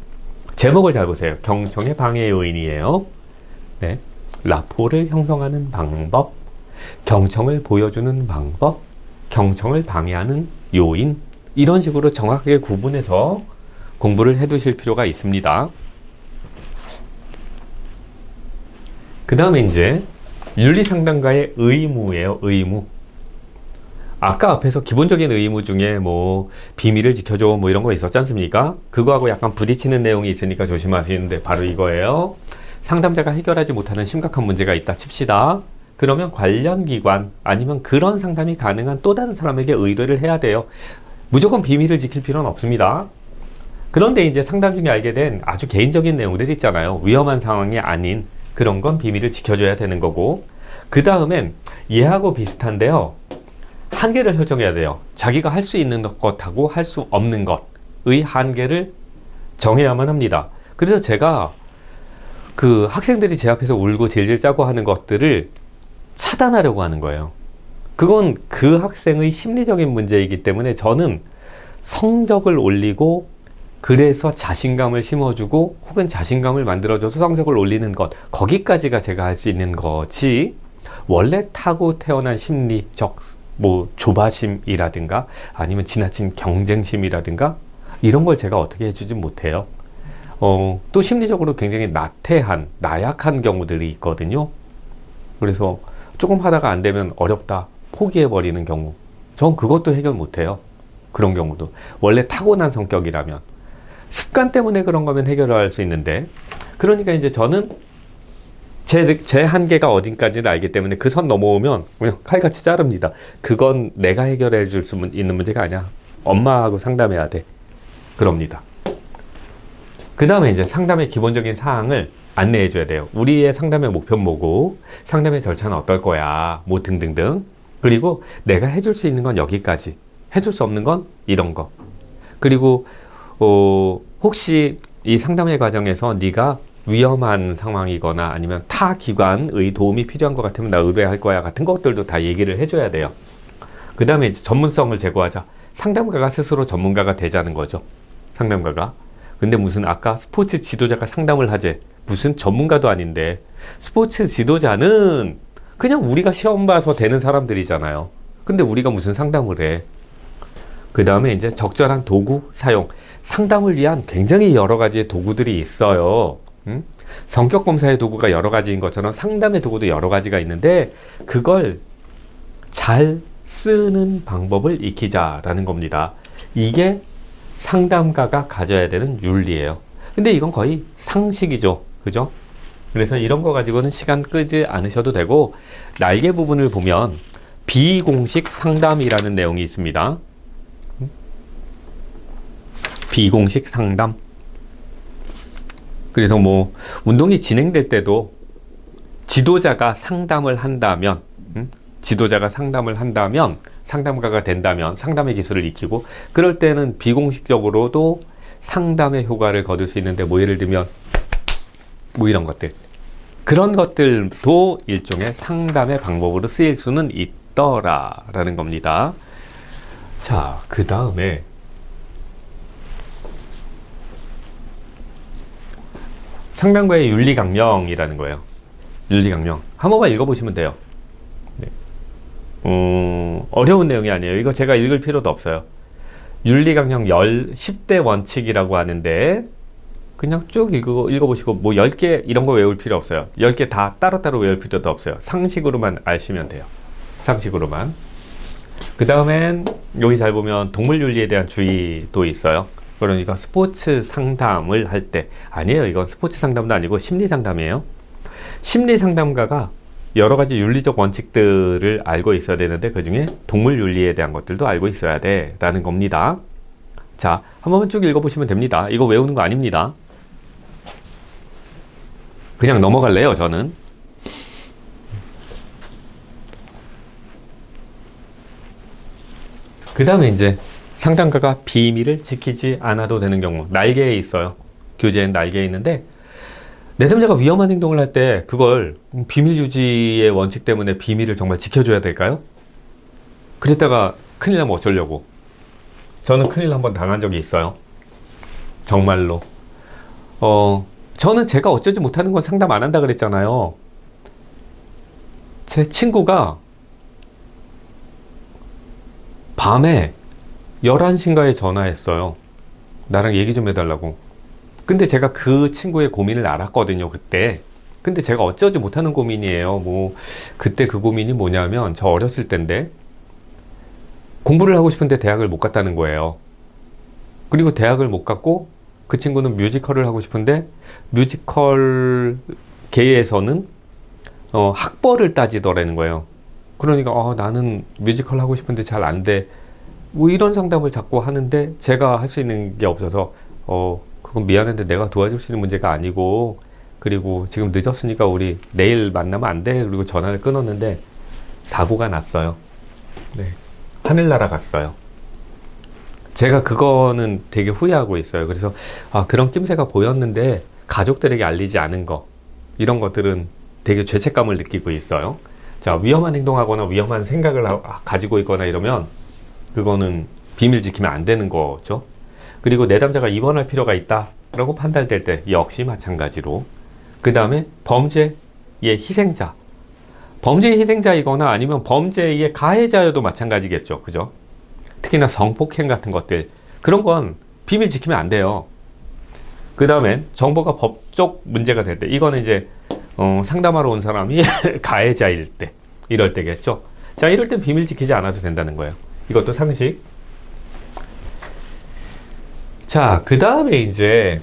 제목을 잘 보세요. 경청의 방해 요인이에요. 네. 라포를 형성하는 방법, 경청을 보여주는 방법, 경청을 방해하는 요인, 이런 식으로 정확하게 구분해서 공부를 해 두실 필요가 있습니다. 그 다음에 이제 윤리상담가의 의무예요. 의무. 아까 앞에서 기본적인 의무 중에 뭐 비밀을 지켜줘 뭐 이런 거 있었지 않습니까? 그거하고 약간 부딪히는 내용이 있으니까 조심하시는데 바로 이거예요. 상담자가 해결하지 못하는 심각한 문제가 있다 칩시다. 그러면 관련 기관 아니면 그런 상담이 가능한 또 다른 사람에게 의뢰를 해야 돼요. 무조건 비밀을 지킬 필요는 없습니다. 그런데 이제 상담 중에 알게 된 아주 개인적인 내용들 있잖아요. 위험한 상황이 아닌 그런 건 비밀을 지켜줘야 되는 거고, 그 다음엔 얘하고 비슷한데요. 한계를 설정해야 돼요. 자기가 할 수 있는 것하고 할 수 없는 것의 한계를 정해야만 합니다. 그래서 제가 그 학생들이 제 앞에서 울고 질질 짜고 하는 것들을 차단하려고 하는 거예요. 그건 그 학생의 심리적인 문제이기 때문에 저는 성적을 올리고 그래서 자신감을 심어주고 혹은 자신감을 만들어줘서 성적을 올리는 것, 거기까지가 제가 할 수 있는 거지, 원래 타고 태어난 심리적 뭐 조바심이라든가 아니면 지나친 경쟁심이라든가 이런 걸 제가 어떻게 해주지 못해요. 또 심리적으로 굉장히 나태한, 나약한 경우들이 있거든요. 그래서 조금 하다가 안 되면 어렵다, 포기해버리는 경우, 전 그것도 해결 못해요. 그런 경우도 원래 타고난 성격이라면, 습관 때문에 그런 거면 해결할 수 있는데, 그러니까 이제 저는 제 한계가 어딘가지를 알기 때문에 그 선 넘어오면 그냥 칼같이 자릅니다. 그건 내가 해결해 줄 수 있는 문제가 아니야. 엄마하고 상담해야 돼. 그럽니다. 그 다음에 이제 상담의 기본적인 사항을 안내해 줘야 돼요. 우리의 상담의 목표 뭐고, 상담의 절차는 어떨 거야, 뭐 등등등. 그리고 내가 해줄 수 있는 건 여기까지, 해줄 수 없는 건 이런 거. 그리고 혹시 이 상담의 과정에서 네가 위험한 상황이거나 아니면 타 기관의 도움이 필요한 것 같으면 나 의뢰할 거야 같은 것들도 다 얘기를 해줘야 돼요. 그 다음에 이제 전문성을 제고하자. 상담가가 스스로 전문가가 되자는 거죠. 상담가가. 근데 무슨 아까 스포츠 지도자가 상담을 하재. 무슨 전문가도 아닌데. 스포츠 지도자는 그냥 우리가 시험 봐서 되는 사람들이잖아요. 근데 우리가 무슨 상담을 해. 그 다음에 이제 적절한 도구 사용. 상담을 위한 굉장히 여러 가지의 도구들이 있어요. 성격 검사의 도구가 여러 가지인 것처럼 상담의 도구도 여러 가지가 있는데 그걸 잘 쓰는 방법을 익히자라는 겁니다. 이게 상담가가 가져야 되는 윤리예요. 근데 이건 거의 상식이죠. 그죠? 그래서 이런 거 가지고는 시간 끄지 않으셔도 되고, 날개 부분을 보면 비공식 상담이라는 내용이 있습니다. 비공식 상담. 그래서 뭐 운동이 진행될 때도 지도자가 상담을 한다면, 상담가가 된다면 상담의 기술을 익히고, 그럴 때는 비공식적으로도 상담의 효과를 거둘 수 있는데, 뭐 예를 들면 뭐 이런 것들, 그런 것들도 일종의 상담의 방법으로 쓰일 수는 있더라라는 겁니다. 자, 그 다음에 상담가의 윤리강령이라는 거예요. 윤리강령. 한 번만 읽어보시면 돼요. 네. 어려운 내용이 아니에요. 이거 제가 읽을 필요도 없어요. 윤리강령 10대 원칙이라고 하는데, 그냥 쭉 읽어보시고, 뭐 10개 이런 거 외울 필요 없어요. 10개 다 따로따로 외울 필요도 없어요. 상식으로만 아시면 돼요. 상식으로만. 그 다음엔 여기 잘 보면 동물 윤리에 대한 주의도 있어요. 그러니까 스포츠 상담을 할 때, 아니에요, 이건 스포츠 상담도 아니고 심리 상담이에요. 심리 상담가가 여러 가지 윤리적 원칙들을 알고 있어야 되는데, 그 중에 동물 윤리에 대한 것들도 알고 있어야 돼 라는 겁니다. 자, 한 번만 쭉 읽어보시면 됩니다. 이거 외우는 거 아닙니다. 그냥 넘어갈래요, 저는. 그 다음에 이제 상담가가 비밀을 지키지 않아도 되는 경우, 날개에 있어요. 교재엔 날개에 있는데, 내담자가 위험한 행동을 할 때 그걸 비밀 유지의 원칙 때문에 비밀을 정말 지켜줘야 될까요? 그랬다가 큰일 나면 어쩌려고. 저는 큰일 한 번 당한 적이 있어요. 정말로. 저는 제가 어쩌지 못하는 건 상담 안 한다 그랬잖아요. 제 친구가 밤에 11시인가에 전화했어요. 나랑 얘기 좀 해달라고. 근데 제가 그 친구의 고민을 알았거든요, 그때. 근데 제가 어쩌지 못하는 고민이에요. 그때 그 고민이 뭐냐면, 저 어렸을 때인데, 공부를 하고 싶은데 대학을 못 갔다는 거예요. 그리고 대학을 못 갔고, 그 친구는 뮤지컬을 하고 싶은데, 뮤지컬 계에서는, 학벌을 따지더라는 거예요. 그러니까, 나는 뮤지컬 하고 싶은데 잘 안 돼. 이런 상담을 자꾸 하는데, 제가 할 수 있는 게 없어서, 그건 미안한데 내가 도와줄 수 있는 문제가 아니고, 그리고 지금 늦었으니까 우리 내일 만나면 안 돼. 그리고 전화를 끊었는데 사고가 났어요. 네. 하늘 날아갔어요. 제가 그거는 되게 후회하고 있어요. 그래서 그런 낌새가 보였는데 가족들에게 알리지 않은 거, 이런 것들은 되게 죄책감을 느끼고 있어요. 자, 위험한 행동하거나 위험한 생각을 가지고 있거나 이러면 그거는 비밀 지키면 안 되는 거죠. 그리고 내담자가 입원할 필요가 있다라고 판단될 때 역시 마찬가지로, 그 다음에 범죄의 희생자, 범죄의 희생자이거나 아니면 범죄의 가해자여도 마찬가지겠죠. 그죠? 특히나 성폭행 같은 것들, 그런 건 비밀 지키면 안 돼요. 그 다음엔 정보가 법적 문제가 될 때, 이거는 이제 상담하러 온 사람이 가해자일 때, 이럴 때겠죠. 자, 이럴 땐 비밀 지키지 않아도 된다는 거예요. 이것도 상식. 자, 그 다음에 이제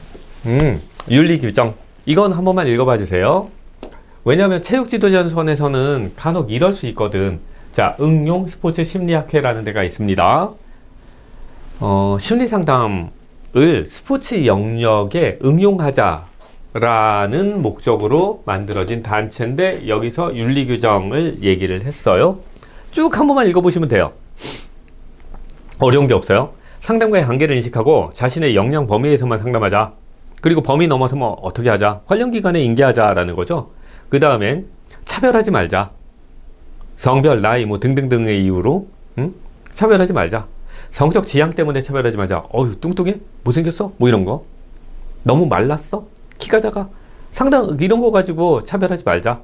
윤리 규정, 이건 한 번만 읽어봐 주세요. 왜냐하면 체육 지도전선에서는 간혹 이럴 수 있거든. 자, 응용 스포츠 심리학회라는 데가 있습니다. 심리 상담을 스포츠 영역에 응용하자라는 목적으로 만들어진 단체인데, 여기서 윤리 규정을 얘기를 했어요. 쭉 한 번만 읽어보시면 돼요. 어려운 게 없어요. 상담과의 한계를 인식하고 자신의 역량 범위에서만 상담하자. 그리고 범위 넘어서면 어떻게 하자. 관련 기관에 인계하자라는 거죠. 그 다음엔 차별하지 말자. 성별, 나이 등등등의 이유로 차별하지 말자. 성적 지향 때문에 차별하지 말자. 뚱뚱해? 못생겼어? 이런 거. 너무 말랐어? 키가 작아? 상당 이런 거 가지고 차별하지 말자.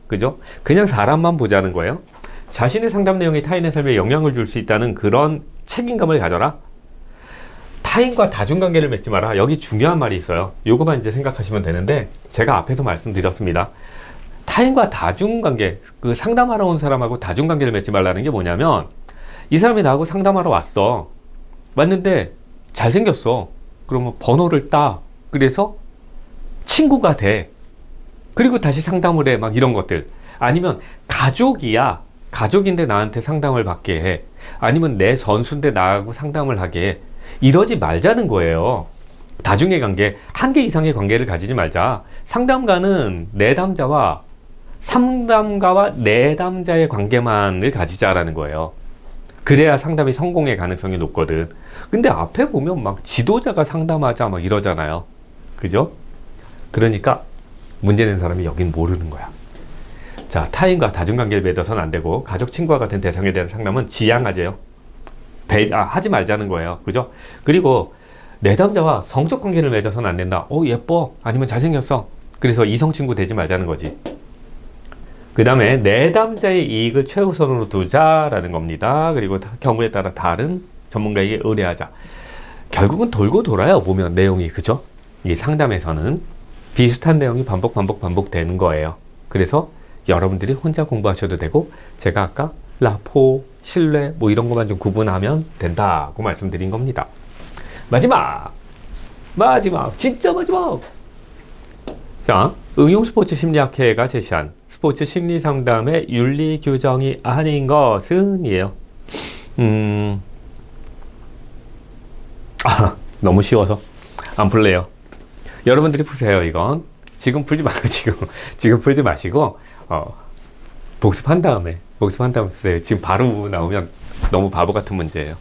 그죠? 그냥 사람만 보자는 거예요. 자신의 상담 내용이 타인의 삶에 영향을 줄 수 있다는 그런 책임감을 가져라. 타인과 다중관계를 맺지 마라. 여기 중요한 말이 있어요. 요거만 이제 생각하시면 되는데, 제가 앞에서 말씀드렸습니다. 타인과 다중관계, 그 상담하러 온 사람하고 다중관계를 맺지 말라는 게 뭐냐면, 이 사람이 나하고 상담하러 왔어. 왔는데 잘생겼어. 그러면 번호를 따. 그래서 친구가 돼. 그리고 다시 상담을 해. 이런 것들. 아니면 가족이야. 가족인데 나한테 상담을 받게 해. 아니면 내 선수인데 나하고 상담을 하게 해. 이러지 말자는 거예요. 다중의 관계, 한 개 이상의 관계를 가지지 말자. 상담가는 내담자와 상담가와 내담자의 관계만을 가지자라는 거예요. 그래야 상담이 성공의 가능성이 높거든. 근데 앞에 보면 지도자가 상담하자 이러잖아요. 그죠? 그러니까 문제는 사람이 여긴 모르는 거야. 자, 타인과 다중관계를 맺어서는 안 되고, 가족, 친구와 같은 대상에 대한 상담은 지양하재요. 하지 말자는 거예요. 그죠? 그리고 내담자와 성적 관계를 맺어서는 안 된다. 예뻐. 아니면 잘생겼어. 그래서 이성 친구 되지 말자는 거지. 그 다음에 내담자의 이익을 최우선으로 두자라는 겁니다. 그리고 경우에 따라 다른 전문가에게 의뢰하자. 결국은 돌고 돌아요. 보면 내용이. 그죠? 이 상담에서는 비슷한 내용이 반복되는 거예요. 그래서 여러분들이 혼자 공부하셔도 되고, 제가 아까 라포, 신뢰 이런 것만 좀 구분하면 된다고 말씀드린 겁니다. 마지막 진짜 마지막. 자, 응용 스포츠 심리학회가 제시한 스포츠 심리 상담의 윤리 규정이 아닌 것은 이에요. 너무 쉬워서 안 풀래요. 여러분들이 푸세요, 이건. 지금 풀지 마요, 지금 풀지 마시고, 복습한 다음에 푸세요. 지금 바로 나오면 너무 바보 같은 문제예요.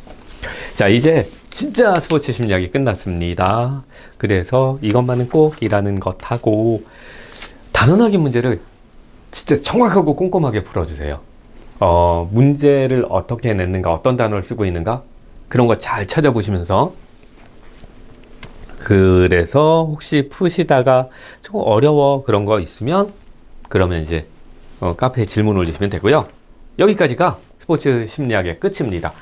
자, 이제 진짜 스포츠 심리학이 끝났습니다. 그래서 이것만은 꼭이라는 것하고, 단원학위 문제를 진짜 정확하고 꼼꼼하게 풀어주세요. 문제를 어떻게 냈는가, 어떤 단어를 쓰고 있는가, 그런 거 잘 찾아보시면서, 그래서 혹시 푸시다가 조금 어려워 그런 거 있으면, 그러면 이제 카페에 질문 올리시면 되고요. 여기까지가 스포츠 심리학의 끝입니다.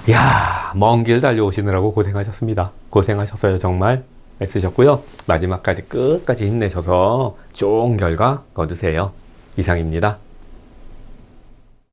이야, 먼 길 달려오시느라고 고생하셨습니다. 고생하셨어요. 정말 애쓰셨고요. 마지막까지 끝까지 힘내셔서 좋은 결과 거두세요. 이상입니다.